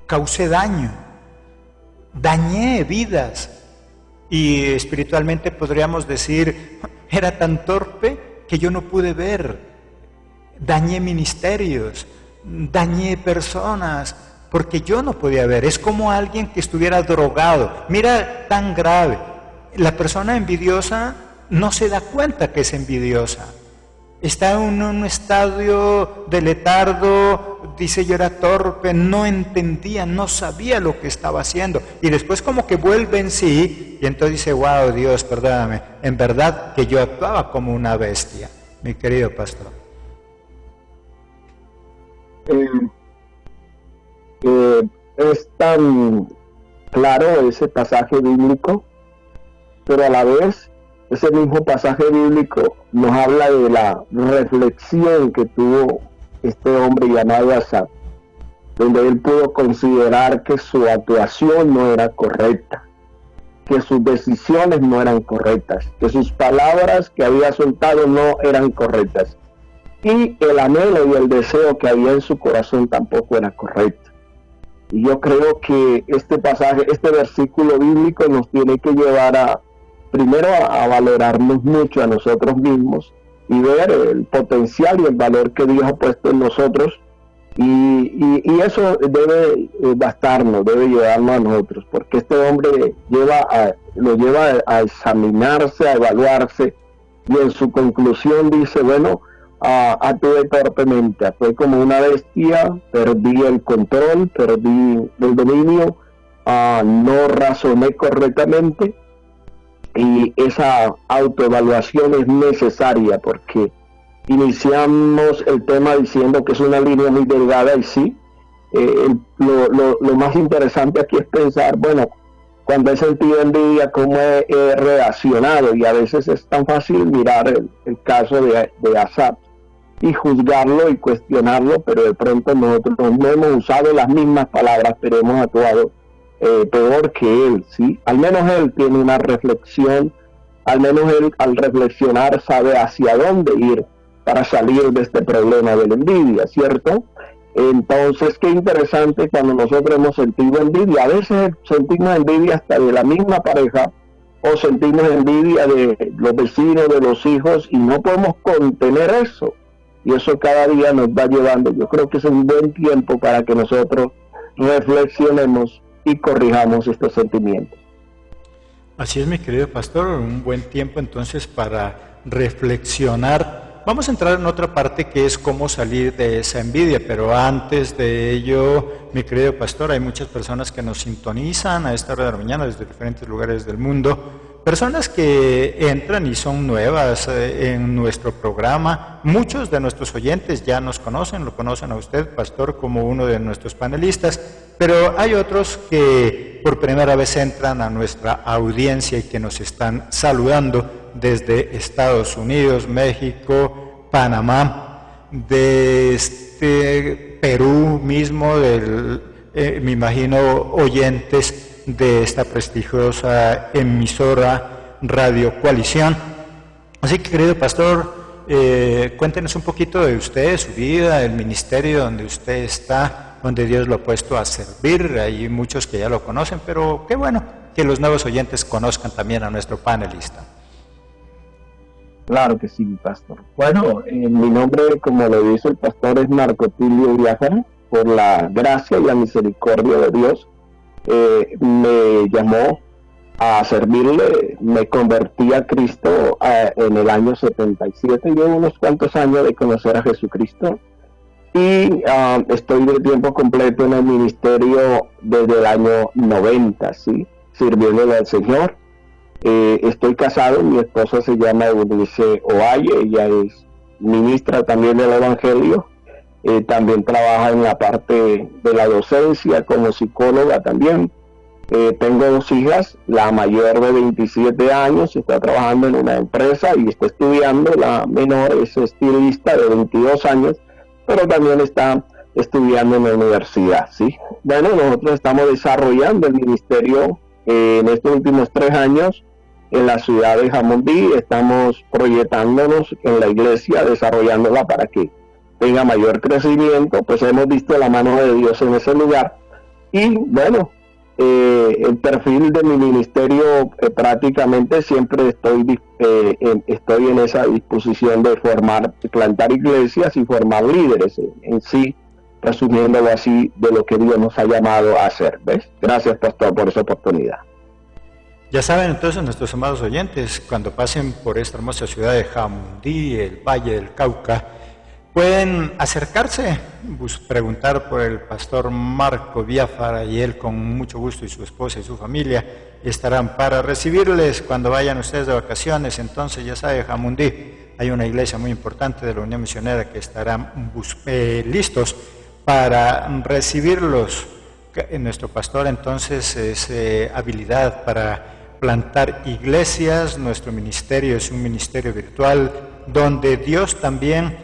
causé daño, dañé vidas. Y espiritualmente podríamos decir, era tan torpe que yo no pude ver. Dañé ministerios, dañé personas, porque yo no podía ver. Es como alguien que estuviera drogado. Mira, tan grave. La persona envidiosa no se da cuenta que es envidiosa. Está en un estadio de letargo, dice yo era torpe, no entendía, no sabía lo que estaba haciendo. Y después como que vuelve en sí, y entonces dice, wow, Dios, perdóname, en verdad que yo actuaba como una bestia, mi querido pastor. Es tan claro ese pasaje bíblico, pero a la vez ese mismo pasaje bíblico nos habla de la reflexión que tuvo este hombre llamado Asaf, donde él pudo considerar que su actuación no era correcta, que sus decisiones no eran correctas, que sus palabras que había soltado no eran correctas. y el anhelo y el deseo que había en su corazón tampoco era correcto. Y yo creo que este pasaje, este versículo bíblico nos tiene que llevar primero a valorarnos mucho a nosotros mismos y ver el potencial y el valor que Dios ha puesto en nosotros, y eso debe bastarnos, debe llevarnos a nosotros, porque este hombre lo lleva a examinarse, a evaluarse, y en su conclusión dice, bueno, actué torpemente, actué como una bestia, perdí el control, perdí el dominio, no razoné correctamente. Y esa autoevaluación es necesaria, porque iniciamos el tema diciendo que es una línea muy delgada, y sí, lo más interesante aquí es pensar, bueno, cuando he sentido envidia, cómo he reaccionado, y a veces es tan fácil mirar el caso de Asaf y juzgarlo y cuestionarlo, pero de pronto nosotros no hemos usado las mismas palabras, pero hemos actuado peor que él, ¿sí? Al menos él tiene una reflexión, al menos él al reflexionar sabe hacia dónde ir para salir de este problema de la envidia, ¿cierto? Entonces, qué interesante cuando nosotros hemos sentido envidia. A veces sentimos envidia hasta de la misma pareja, o sentimos envidia de los vecinos, de los hijos, y no podemos contener eso. Y eso cada día nos va llevando. Yo creo que es un buen tiempo para que nosotros reflexionemos y corrijamos estos sentimientos. Así es, mi querido pastor, un buen tiempo entonces para reflexionar. Vamos a entrar en otra parte que es cómo salir de esa envidia, pero antes de ello, mi querido pastor, hay muchas personas que nos sintonizan a esta hora de la mañana desde diferentes lugares del mundo, personas que entran y son nuevas en nuestro programa. Muchos de nuestros oyentes ya nos conocen, lo conocen a usted, pastor, como uno de nuestros panelistas, pero hay otros que por primera vez entran a nuestra audiencia y que nos están saludando desde Estados Unidos, México, Panamá, desde Perú mismo, me imagino oyentes de esta prestigiosa emisora Radio Coalición. Así que, querido pastor, cuéntenos un poquito de usted, su vida, el ministerio donde usted está, donde Dios lo ha puesto a servir. Hay muchos que ya lo conocen, pero qué bueno que los nuevos oyentes conozcan también a nuestro panelista. Claro que sí, pastor. Bueno, mi nombre, como lo dice el pastor, es Marco Tulio Uriájara. Por la gracia y la misericordia de Dios, me llamó a servirle. Me convertí a Cristo en el año 77. Llevo unos cuantos años de conocer a Jesucristo, y estoy de tiempo completo en el ministerio desde el año 90, ¿sí? Sirviéndole al Señor. Estoy casado, mi esposa se llama Eunice Ovalle, ella es ministra también del Evangelio. También trabaja en la parte de la docencia como psicóloga también. Tengo 2 hijas, la mayor de 27 años está trabajando en una empresa y está estudiando, la menor es estilista de 22 años, pero también está estudiando en la universidad, ¿sí? Bueno, nosotros estamos desarrollando el ministerio en estos últimos 3 años en la ciudad de Jamundí. Estamos proyectándonos en la iglesia, desarrollándola para que tenga mayor crecimiento. Pues hemos visto la mano de Dios en ese lugar. Y bueno, el perfil de mi ministerio, prácticamente siempre estoy en esa disposición de plantar iglesias y formar líderes en sí, resumiéndolo así, de lo que Dios nos ha llamado a hacer. ¿Ves? Gracias, pastor, por esa oportunidad. Ya saben entonces nuestros amados oyentes, cuando pasen por esta hermosa ciudad de Jamundí, el Valle del Cauca, pueden acercarse, preguntar por el pastor Marco Biafara, y él con mucho gusto, y su esposa y su familia estarán para recibirles cuando vayan ustedes de vacaciones. Entonces, ya saben, Jamundí, hay una iglesia muy importante de la Unión Misionera que estarán listos para recibirlos. Nuestro pastor entonces es habilidad para plantar iglesias. Nuestro ministerio es un ministerio virtual donde Dios también,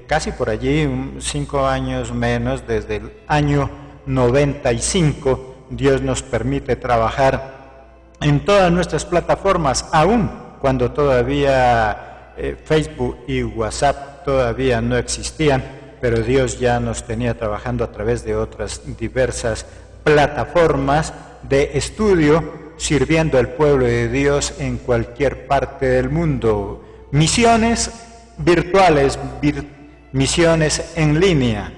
casi por allí, 5 años menos, desde el año 95, Dios nos permite trabajar en todas nuestras plataformas, aún cuando todavía Facebook y WhatsApp todavía no existían, pero Dios ya nos tenía trabajando a través de otras diversas plataformas de estudio, sirviendo al pueblo de Dios en cualquier parte del mundo. Misiones virtuales, misiones en línea,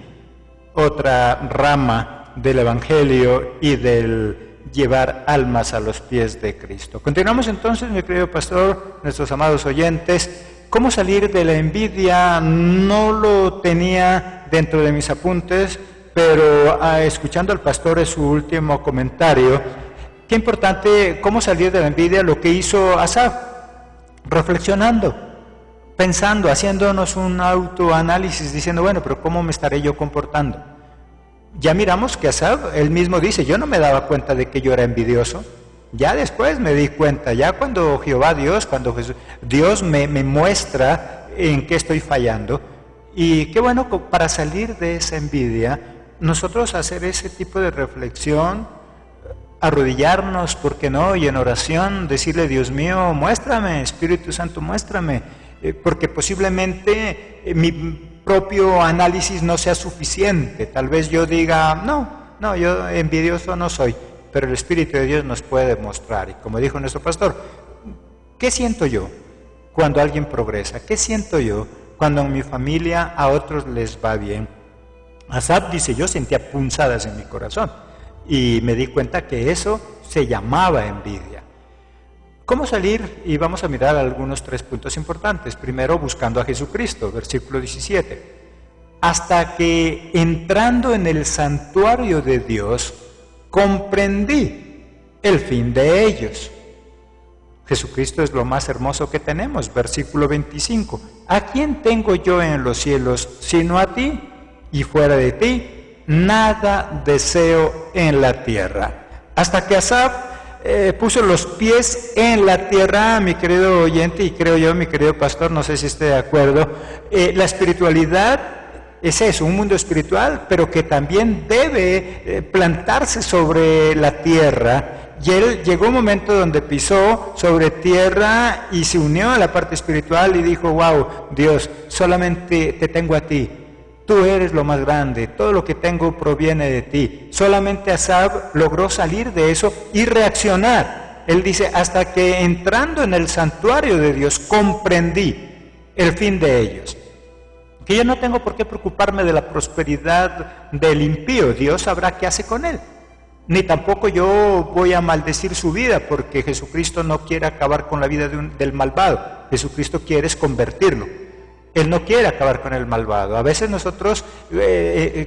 otra rama del Evangelio y del llevar almas a los pies de Cristo. Continuamos entonces, mi querido pastor, nuestros amados oyentes. ¿Cómo salir de la envidia? No lo tenía dentro de mis apuntes, pero escuchando al pastor en su último comentario, qué importante cómo salir de la envidia, lo que hizo Asaf, reflexionando, pensando, haciéndonos un autoanálisis, diciendo, bueno, pero ¿cómo me estaré yo comportando? Ya miramos que Asaf, él mismo dice, yo no me daba cuenta de que yo era envidioso. Ya después me di cuenta, ya cuando Jehová Dios, cuando Dios me muestra en qué estoy fallando. Y qué bueno para salir de esa envidia, nosotros hacer ese tipo de reflexión, arrodillarnos, ¿por qué no? Y en oración decirle, Dios mío, muéstrame, Espíritu Santo, muéstrame, porque posiblemente mi propio análisis no sea suficiente. Tal vez yo diga, no, yo envidioso no soy. Pero el Espíritu de Dios nos puede mostrar. Y como dijo nuestro pastor, ¿qué siento yo cuando alguien progresa? ¿Qué siento yo cuando en mi familia a otros les va bien? Asaf dice, yo sentía punzadas en mi corazón y me di cuenta que eso se llamaba envidia. ¿Cómo salir? Y vamos a mirar algunos 3 puntos importantes. Primero, buscando a Jesucristo, versículo 17. Hasta que entrando en el santuario de Dios, comprendí el fin de ellos. Jesucristo es lo más hermoso que tenemos, versículo 25. ¿A quién tengo yo en los cielos sino a ti? Y fuera de ti, nada deseo en la tierra. Hasta que Asaf puso los pies en la tierra, mi querido oyente, y creo yo, mi querido pastor, no sé si esté de acuerdo, la espiritualidad es eso, un mundo espiritual, pero que también debe plantarse sobre la tierra. Y él llegó un momento donde pisó sobre tierra y se unió a la parte espiritual y dijo, wow, Dios, solamente te tengo a ti. Tú eres lo más grande, todo lo que tengo proviene de ti. Solamente Asaf logró salir de eso y reaccionar. Él dice, hasta que entrando en el santuario de Dios comprendí el fin de ellos. Que yo no tengo por qué preocuparme de la prosperidad del impío, Dios sabrá qué hace con él. Ni tampoco yo voy a maldecir su vida, porque Jesucristo no quiere acabar con la vida del malvado. Jesucristo quiere es convertirlo. Él no quiere acabar con el malvado. A veces nosotros,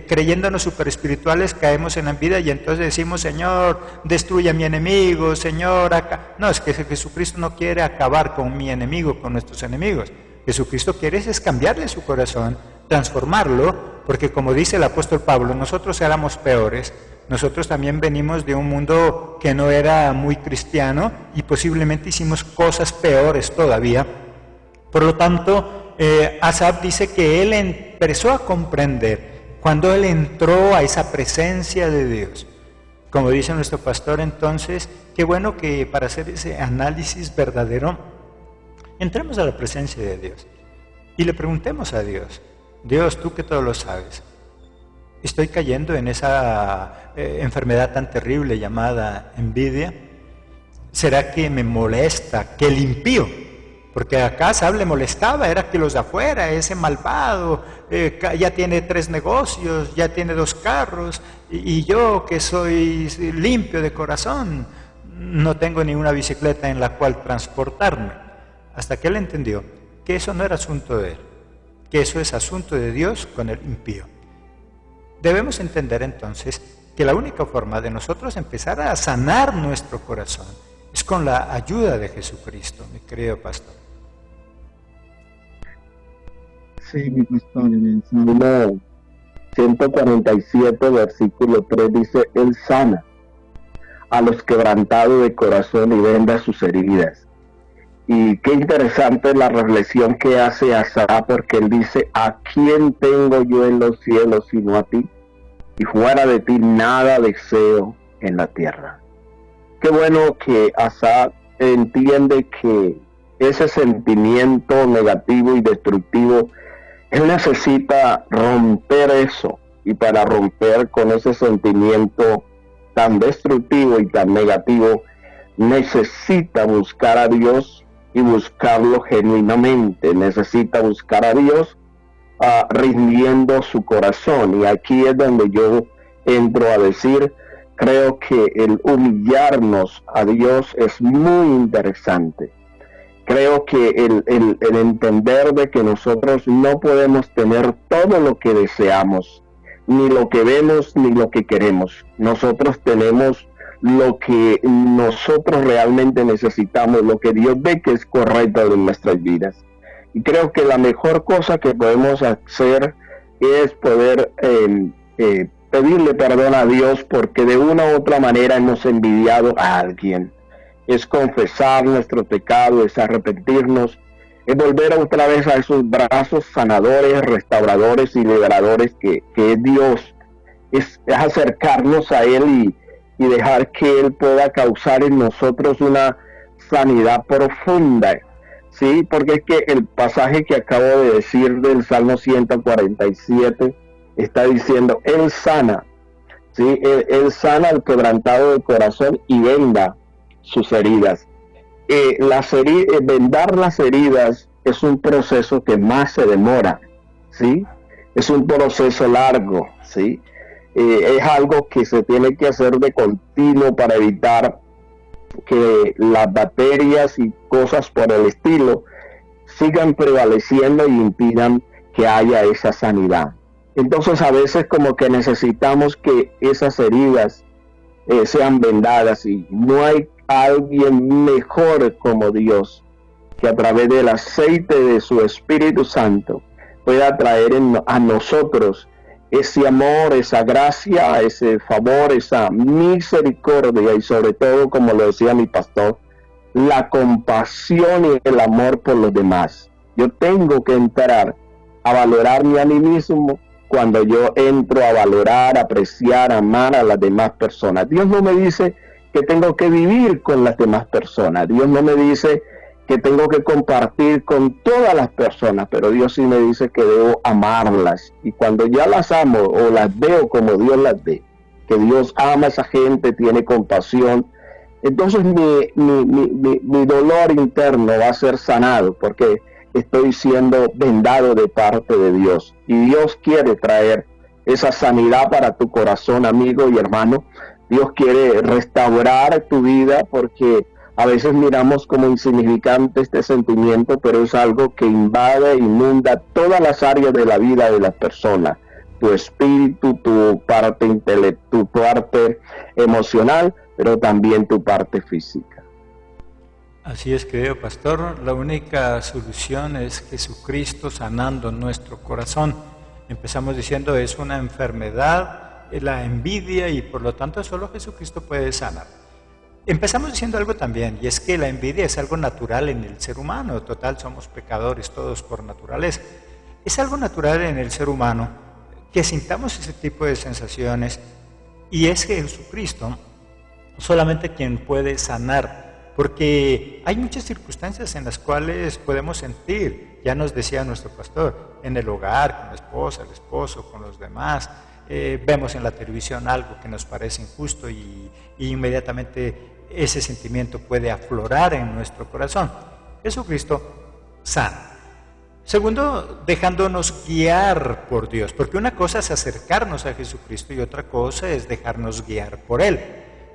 creyéndonos super espirituales, caemos en la envidia y entonces decimos, Señor, destruye a mi enemigo, Señor, acá. No, es que Jesucristo no quiere acabar con mi enemigo, con nuestros enemigos. Jesucristo quiere es cambiarle su corazón, transformarlo, porque como dice el apóstol Pablo, nosotros éramos peores, nosotros también venimos de un mundo que no era muy cristiano y posiblemente hicimos cosas peores todavía. Por lo tanto, Asaf dice que él empezó a comprender cuando él entró a esa presencia de Dios. Como dice nuestro pastor, entonces, qué bueno que para hacer ese análisis verdadero, entremos a la presencia de Dios y le preguntemos a Dios, Dios, tú que todo lo sabes, estoy cayendo en esa enfermedad tan terrible llamada envidia. ¿Será que me molesta que el impío, porque acá Asaf le molestaba, era que los de afuera, ese malvado, ya tiene 3 negocios, ya tiene 2 carros, y yo que soy limpio de corazón, no tengo ni una bicicleta en la cual transportarme? Hasta que él entendió que eso no era asunto de él, que eso es asunto de Dios con el impío. Debemos entender entonces que la única forma de nosotros empezar a sanar nuestro corazón es con la ayuda de Jesucristo, mi querido pastor. Sí, mi pastor, en el Salmo 147, versículo 3 dice, Él sana a los quebrantados de corazón y venda sus heridas. Y qué interesante la reflexión que hace Asaf, porque él dice, ¿a quién tengo yo en los cielos sino a ti? Y fuera de ti nada deseo en la tierra. Qué bueno que Asaf entiende que ese sentimiento negativo y destructivo Él necesita romper eso, y para romper con ese sentimiento tan destructivo y tan negativo, necesita buscar a Dios y buscarlo genuinamente. Necesita buscar a Dios rindiendo su corazón. Y aquí es donde yo entro a decir, creo que el humillarnos a Dios es muy interesante. Creo que el entender de que nosotros no podemos tener todo lo que deseamos, ni lo que vemos, ni lo que queremos. Nosotros tenemos lo que nosotros realmente necesitamos, lo que Dios ve que es correcto en nuestras vidas. Y creo que la mejor cosa que podemos hacer es poder pedirle perdón a Dios porque de una u otra manera hemos envidiado a alguien. Es confesar nuestro pecado, es arrepentirnos, es volver otra vez a esos brazos sanadores, restauradores y liberadores que es Dios. Es acercarnos a Él y dejar que Él pueda causar en nosotros una sanidad profunda, ¿sí? Porque es que el pasaje que acabo de decir del Salmo 147 está diciendo, Él sana, ¿sí? Él sana al quebrantado de corazón y venda sus heridas. Vendar las heridas es un proceso que más se demora, ¿sí? Es un proceso largo, ¿sí? Es algo que se tiene que hacer de continuo para evitar que las bacterias y cosas por el estilo sigan prevaleciendo y impidan que haya esa sanidad. Entonces a veces como que necesitamos que esas heridas sean vendadas, y no hay alguien mejor como Dios que a través del aceite de su Espíritu Santo pueda traer a nosotros ese amor, esa gracia, ese favor, esa misericordia y sobre todo, como lo decía mi pastor, la compasión y el amor por los demás. Yo tengo que entrar a valorarme a mí mismo cuando yo entro a valorar, apreciar, amar a las demás personas. Dios no me dice que tengo que vivir con las demás personas. Dios no me dice que tengo que compartir con todas las personas, pero Dios sí me dice que debo amarlas. Y cuando ya las amo o las veo como Dios las ve, que Dios ama a esa gente, tiene compasión, entonces mi dolor interno va a ser sanado porque estoy siendo vendado de parte de Dios. Y Dios quiere traer esa sanidad para tu corazón, amigo y hermano. Dios quiere restaurar tu vida porque a veces miramos como insignificante este sentimiento, pero es algo que invade, inunda todas las áreas de la vida de las personas. Tu espíritu, tu parte intelectual, tu parte emocional, pero también tu parte física. Así es, querido pastor, la única solución es Jesucristo sanando nuestro corazón. Empezamos diciendo es una enfermedad, la envidia, y por lo tanto solo Jesucristo puede sanar. Empezamos diciendo algo también, y es que la envidia es algo natural en el ser humano. Total, somos pecadores todos por naturaleza. Es algo natural en el ser humano que sintamos ese tipo de sensaciones, y es que Jesucristo solamente quien puede sanar, porque hay muchas circunstancias en las cuales podemos sentir, ya nos decía nuestro pastor, en el hogar, con la esposa, el esposo, con los demás. Vemos en la televisión algo que nos parece injusto y inmediatamente ese sentimiento puede aflorar en nuestro corazón. Jesucristo sana. Segundo, dejándonos guiar por Dios, porque una cosa es acercarnos a Jesucristo y otra cosa es dejarnos guiar por Él.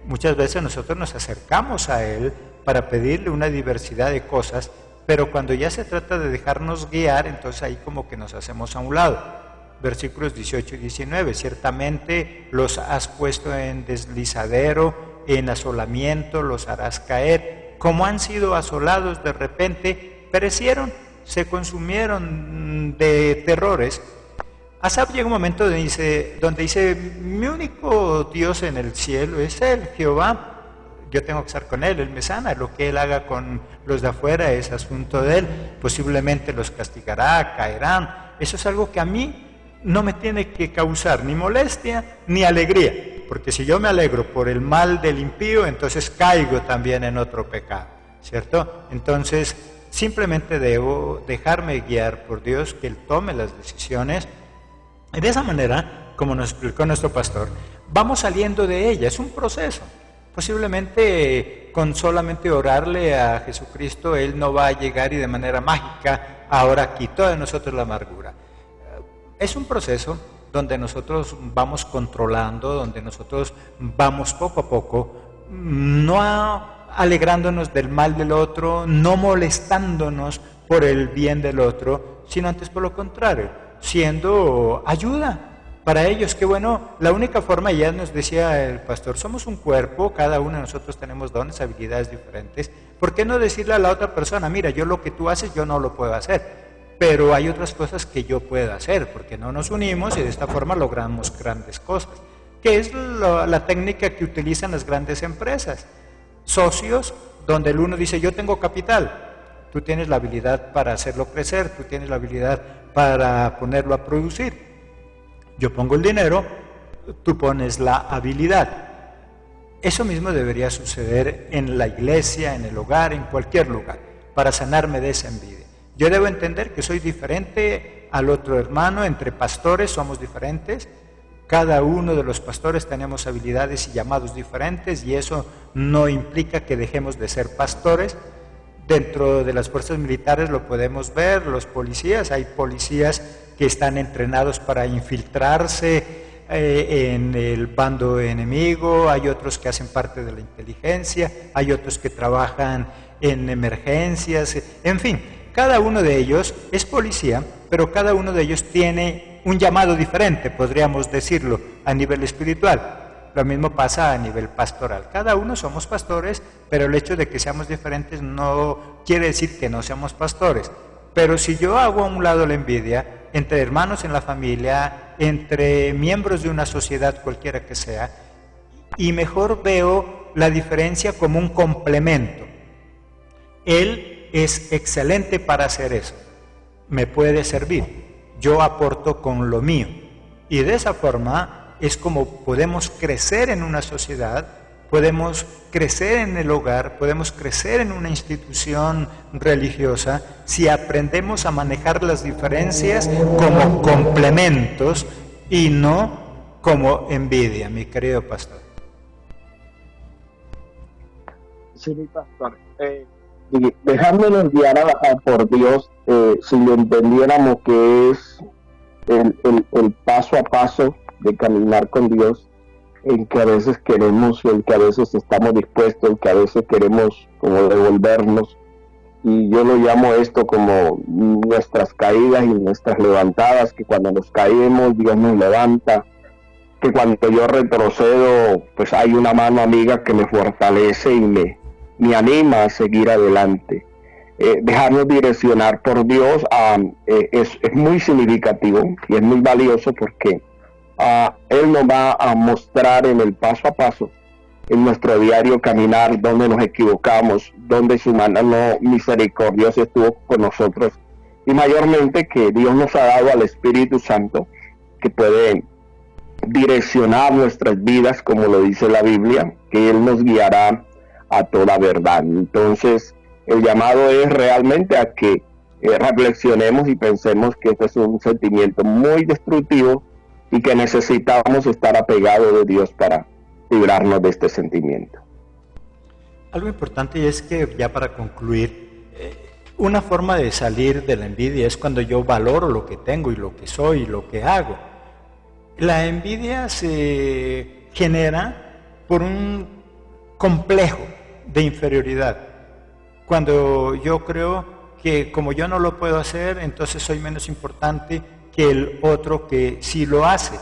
Muchas veces nosotros nos acercamos a Él para pedirle una diversidad de cosas, pero cuando ya se trata de dejarnos guiar, entonces ahí como que nos hacemos a un lado. Versículos 18 y 19, ciertamente los has puesto en deslizadero, en asolamiento los harás caer. Como han sido asolados de repente, perecieron, se consumieron de terrores. Asaf llega un momento donde dice, mi único Dios en el cielo es Él, Jehová. Yo tengo que estar con Él, Él me sana. Lo que Él haga con los de afuera es asunto de Él. Posiblemente los castigará, caerán. Eso es algo que a mí no me tiene que causar ni molestia ni alegría, porque si yo me alegro por el mal del impío, entonces caigo también en otro pecado, ¿cierto? Entonces simplemente debo dejarme guiar por Dios, que Él tome las decisiones. Y de esa manera, como nos explicó nuestro pastor, vamos saliendo de ella. Es un proceso. Posiblemente con solamente orarle a Jesucristo, Él no va a llegar y de manera mágica ahora quitó de nosotros la amargura. Es un proceso donde nosotros vamos controlando, donde nosotros vamos poco a poco, no alegrándonos del mal del otro, no molestándonos por el bien del otro, sino antes por lo contrario, siendo ayuda para ellos. Que bueno, la única forma, ya nos decía el pastor, somos un cuerpo, cada uno de nosotros tenemos dones, habilidades diferentes. ¿Por qué no decirle a la otra persona, mira, yo lo que tú haces, yo no lo puedo hacer, pero hay otras cosas que yo puedo hacer, porque no nos unimos y de esta forma logramos grandes cosas? Que es la técnica que utilizan las grandes empresas. Socios, donde el uno dice, yo tengo capital, tú tienes la habilidad para hacerlo crecer, tú tienes la habilidad para ponerlo a producir. Yo pongo el dinero, tú pones la habilidad. Eso mismo debería suceder en la iglesia, en el hogar, en cualquier lugar, para sanarme de esa envidia. Yo debo entender que soy diferente al otro hermano, entre pastores somos diferentes, cada uno de los pastores tenemos habilidades y llamados diferentes, y eso no implica que dejemos de ser pastores. Dentro de las fuerzas militares lo podemos ver, los policías, hay policías que están entrenados para infiltrarse en el bando enemigo, hay otros que hacen parte de la inteligencia, hay otros que trabajan en emergencias, en fin, cada uno de ellos es policía, pero cada uno de ellos tiene un llamado diferente, podríamos decirlo, a nivel espiritual. Lo mismo pasa a nivel pastoral. Cada uno somos pastores, pero el hecho de que seamos diferentes no quiere decir que no seamos pastores. Pero si yo hago a un lado la envidia, entre hermanos en la familia, entre miembros de una sociedad cualquiera que sea, y mejor veo la diferencia como un complemento. Él es excelente para hacer eso, me puede servir, yo aporto con lo mío, y de esa forma es como podemos crecer en una sociedad, podemos crecer en el hogar, podemos crecer en una institución religiosa si aprendemos a manejar las diferencias como complementos y no como envidia, mi querido pastor. Sí, mi pastor. Dejándonos guiar por Dios, si lo entendiéramos que es el paso a paso de caminar con Dios, en que a veces queremos, en que a veces estamos dispuestos, en que a veces queremos como devolvernos, y yo lo llamo esto como nuestras caídas y nuestras levantadas, que cuando nos caemos Dios nos levanta, que cuando yo retrocedo pues hay una mano amiga que me fortalece y me anima a seguir adelante. Dejarnos direccionar por Dios es muy significativo y es muy valioso, porque Él nos va a mostrar en el paso a paso, en nuestro diario caminar, donde nos equivocamos, donde su mano misericordiosa estuvo con nosotros, y mayormente que Dios nos ha dado al Espíritu Santo, que puede direccionar nuestras vidas, como lo dice la Biblia, que Él nos guiará a toda verdad. Entonces, el llamado es realmente a que reflexionemos y pensemos que este es un sentimiento muy destructivo y que necesitamos estar apegados de Dios para librarnos de este sentimiento. Algo importante es que, ya para concluir, una forma de salir de la envidia es cuando yo valoro lo que tengo y lo que soy y lo que hago. La envidia se genera por un complejo de inferioridad. Cuando yo creo que como yo no lo puedo hacer, entonces soy menos importante que el otro que sí lo hace.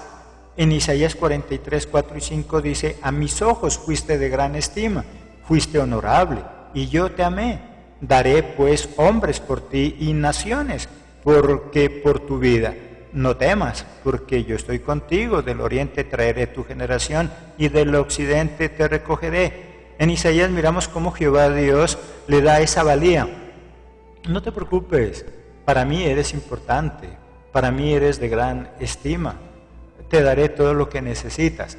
En Isaías 43, 4 y 5 dice: a mis ojos fuiste de gran estima, fuiste honorable, y yo te amé. Daré pues hombres por ti y naciones, porque por tu vida. No temas, porque yo estoy contigo. Del oriente traeré tu generación, y del occidente te recogeré. En Isaías miramos cómo Jehová Dios le da esa valía. No te preocupes, para mí eres importante, para mí eres de gran estima, te daré todo lo que necesitas.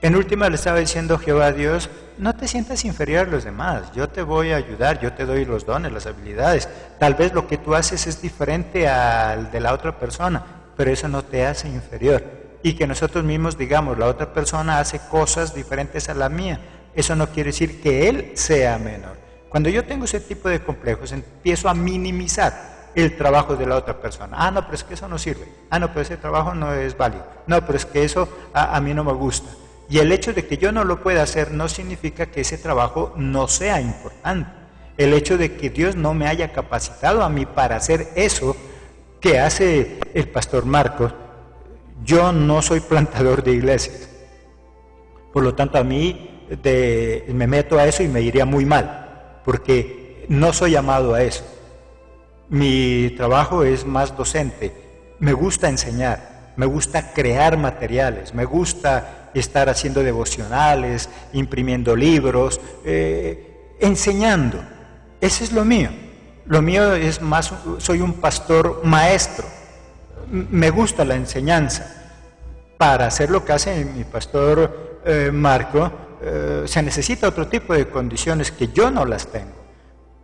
En última le estaba diciendo Jehová a Dios, no te sientas inferior a los demás, yo te voy a ayudar, yo te doy los dones, las habilidades. Tal vez lo que tú haces es diferente al de la otra persona, pero eso no te hace inferior. Y que nosotros mismos digamos, la otra persona hace cosas diferentes a la mía, eso no quiere decir que él sea menor. Cuando yo tengo ese tipo de complejos, empiezo a minimizar el trabajo de la otra persona. Ah, no, pero es que eso no sirve. Ah, no, pero ese trabajo no es válido. No, pero es que eso a mí no me gusta. Y el hecho de que yo no lo pueda hacer no significa que ese trabajo no sea importante. El hecho de que Dios no me haya capacitado a mí para hacer eso que hace el pastor Marcos, yo no soy plantador de iglesias. Por lo tanto, a mí me meto a eso y me iría muy mal, porque no soy llamado a eso. Mi trabajo es más docente. Me gusta enseñar, me gusta crear materiales, me gusta estar haciendo devocionales, imprimiendo libros, enseñando. Ese es lo mío. Lo mío es más, soy un pastor maestro. Me gusta la enseñanza. Para hacer lo que hace mi pastor Marco, se necesita otro tipo de condiciones que yo no las tengo.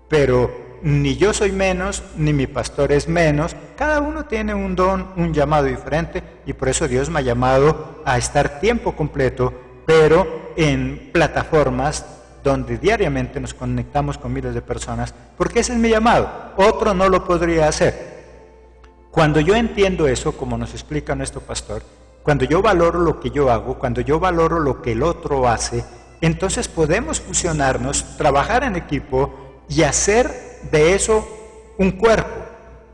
Pero ni yo soy menos, ni mi pastor es menos. Cada uno tiene un don, un llamado diferente, y por eso Dios me ha llamado a estar tiempo completo, pero en plataformas donde diariamente nos conectamos con miles de personas, porque ese es mi llamado. Otro no lo podría hacer. Cuando yo entiendo eso, como nos explica nuestro pastor, cuando yo valoro lo que yo hago, cuando yo valoro lo que el otro hace, entonces podemos fusionarnos, trabajar en equipo y hacer de eso un cuerpo,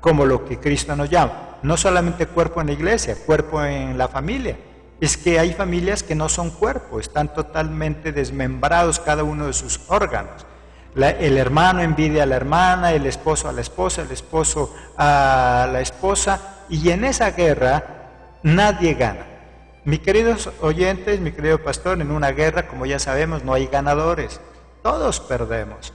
como lo que Cristo nos llama. No solamente cuerpo en la iglesia, cuerpo en la familia. Es que hay familias que no son cuerpo, están totalmente desmembrados cada uno de sus órganos. El hermano envidia a la hermana, el esposo a la esposa, el esposo a la esposa, y en esa guerra nadie gana. Mis queridos oyentes, mi querido pastor, en una guerra, como ya sabemos, no hay ganadores, todos perdemos.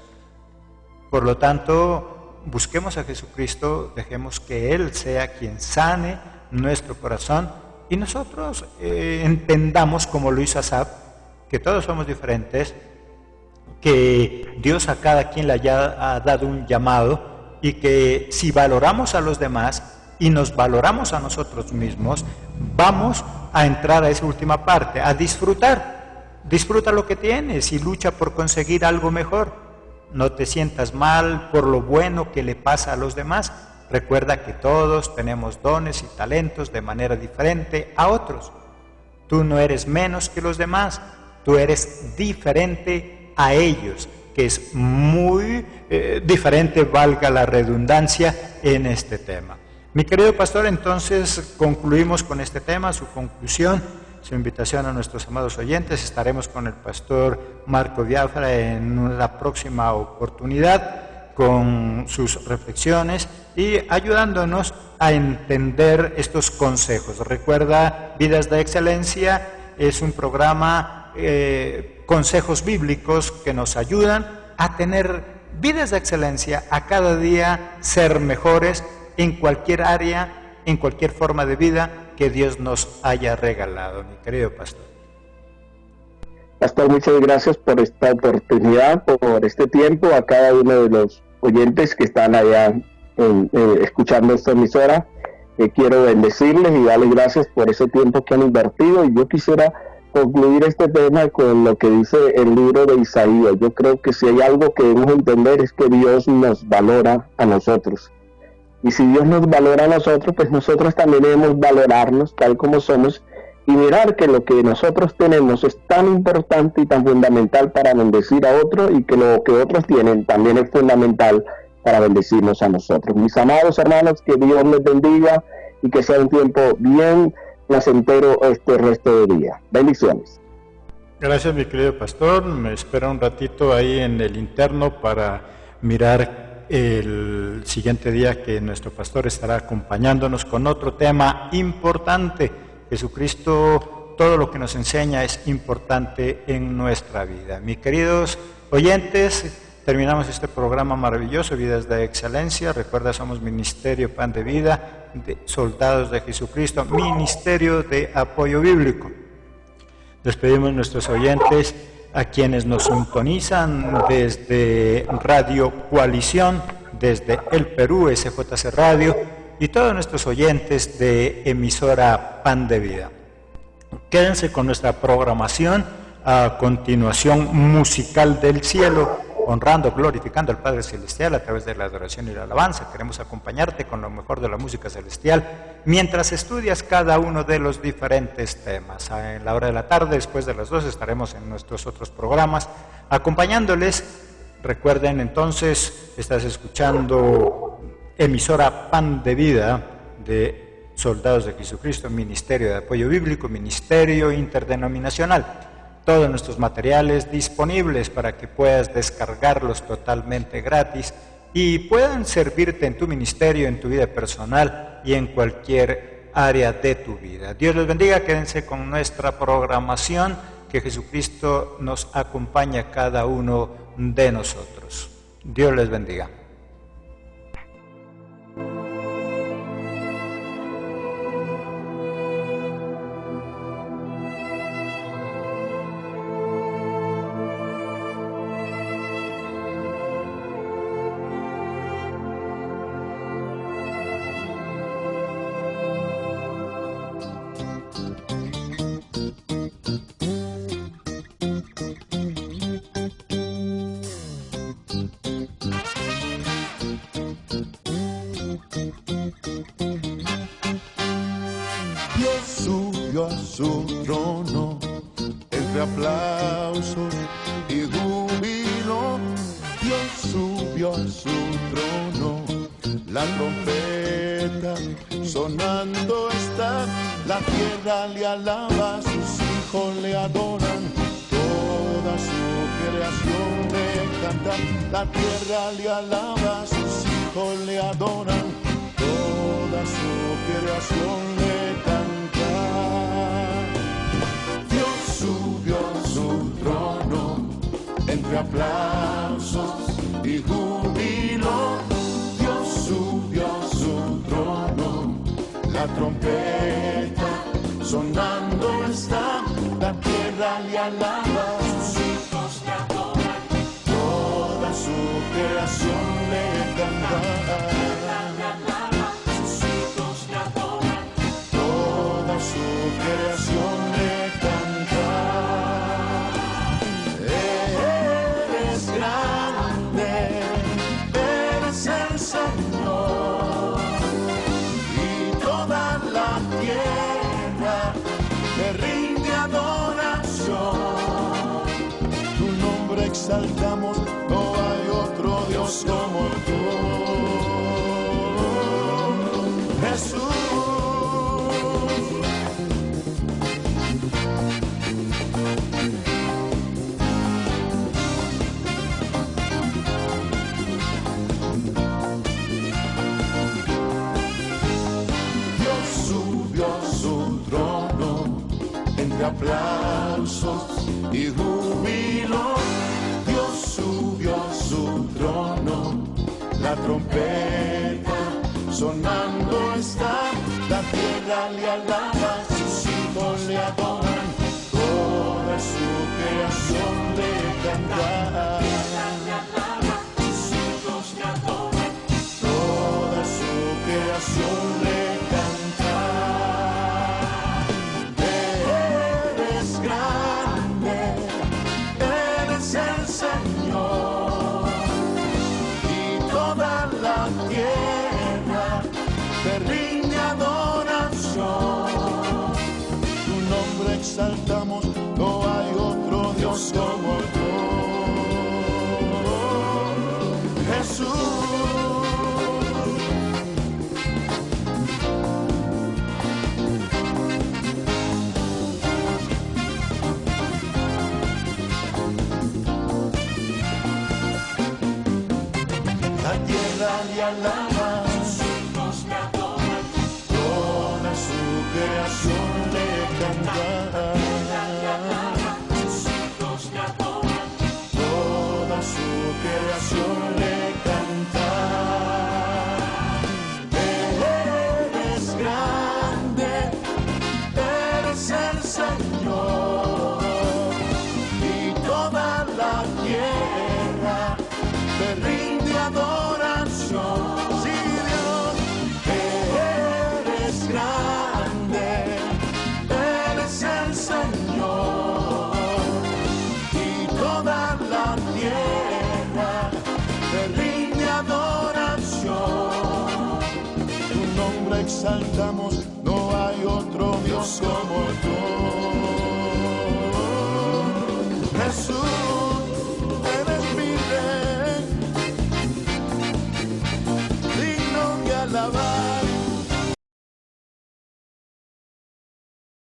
Por lo tanto, busquemos a Jesucristo, dejemos que Él sea quien sane nuestro corazón y nosotros entendamos, como lo hizo Asaf, que todos somos diferentes, que Dios a cada quien le ha dado un llamado y que si valoramos a los demás y nos valoramos a nosotros mismos, vamos a entrar a esa última parte, a disfrutar. Disfruta lo que tienes y lucha por conseguir algo mejor. No te sientas mal por lo bueno que le pasa a los demás. Recuerda que todos tenemos dones y talentos de manera diferente a otros. Tú no eres menos que los demás, tú eres diferente a ellos, que es muy diferente, valga la redundancia, en este tema. Mi querido pastor, entonces concluimos con este tema, su conclusión, su invitación a nuestros amados oyentes. Estaremos con el pastor Marco Biafra en la próxima oportunidad con sus reflexiones y ayudándonos a entender estos consejos. Recuerda, Vidas de Excelencia es un programa, consejos bíblicos que nos ayudan a tener vidas de excelencia, a cada día ser mejores en cualquier área, en cualquier forma de vida que Dios nos haya regalado, mi querido pastor. Pastor, muchas gracias por esta oportunidad, por este tiempo, a cada uno de los oyentes que están allá escuchando esta emisora. Quiero bendecirles y darles gracias por ese tiempo que han invertido, y yo quisiera concluir este tema con lo que dice el libro de Isaías. Yo creo que si hay algo que debemos entender es que Dios nos valora a nosotros. Y si Dios nos valora a nosotros, pues nosotros también debemos valorarnos tal como somos y mirar que lo que nosotros tenemos es tan importante y tan fundamental para bendecir a otros, y que lo que otros tienen también es fundamental para bendecirnos a nosotros. Mis amados hermanos, que Dios les bendiga y que sea un tiempo bien placentero este resto de día. Bendiciones. Gracias, mi querido pastor. Me espera un ratito ahí en el interno para mirar el siguiente día que nuestro pastor estará acompañándonos con otro tema importante. Jesucristo, todo lo que nos enseña es importante en nuestra vida. Mis queridos oyentes, terminamos este programa maravilloso, Vidas de Excelencia. Recuerda, somos Ministerio Pan de Vida, de Soldados de Jesucristo, Ministerio de Apoyo Bíblico. Despedimos a nuestros oyentes, a quienes nos sintonizan desde Radio Coalición, desde el Perú, SJC Radio, y todos nuestros oyentes de emisora Pan de Vida. Quédense con nuestra programación, a continuación Musical del Cielo, honrando, glorificando al Padre Celestial a través de la adoración y la alabanza. Queremos acompañarte con lo mejor de la música celestial mientras estudias cada uno de los diferentes temas. En la hora de la tarde, después de las 2, estaremos en nuestros otros programas acompañándoles. Recuerden entonces, estás escuchando emisora Pan de Vida de Soldados de Jesucristo, Ministerio de Apoyo Bíblico, Ministerio Interdenominacional. Todos nuestros materiales disponibles para que puedas descargarlos totalmente gratis y puedan servirte en tu ministerio, en tu vida personal y en cualquier área de tu vida. Dios les bendiga, quédense con nuestra programación, que Jesucristo nos acompañe a cada uno de nosotros. Dios les bendiga. Su trono, entre aplausos y júbilo, Dios subió a su trono, la trompeta sonando está, la tierra le alaba, sus hijos le adoran, toda su creación le canta, la tierra le alaba, sus hijos le adoran, toda su creación le canta. Subió a su trono, entre aplausos y júbilo, Dios subió a su trono, la trompeta sonando está, la tierra le alaba, sus hijos le adoran, toda su creación le canta. Sus hijos le adoran, toda su creación le canta. Exaltamos, no hay otro Dios como tú, Jesús. Dios subió a su trono, entre aplausos y júbilo. Subió a su trono, la trompeta sonando está, la tierra le alaba, sus hijos le adoran, toda su creación le canta. Sus hijos le adoran, toda su creación le canta. Eres grande, eres el Señor, y toda la tierra te rinde adoración. Tu nombre exaltamos, no hay otro Dios como tú, Jesús. La tierra le alaba, sus hijos le adoran, toda su creación le canta. Sus hijos le adoran, toda su creación le canta. Eres grande, eres el Señor. honra exaltamos, no hay otro Dios como tú.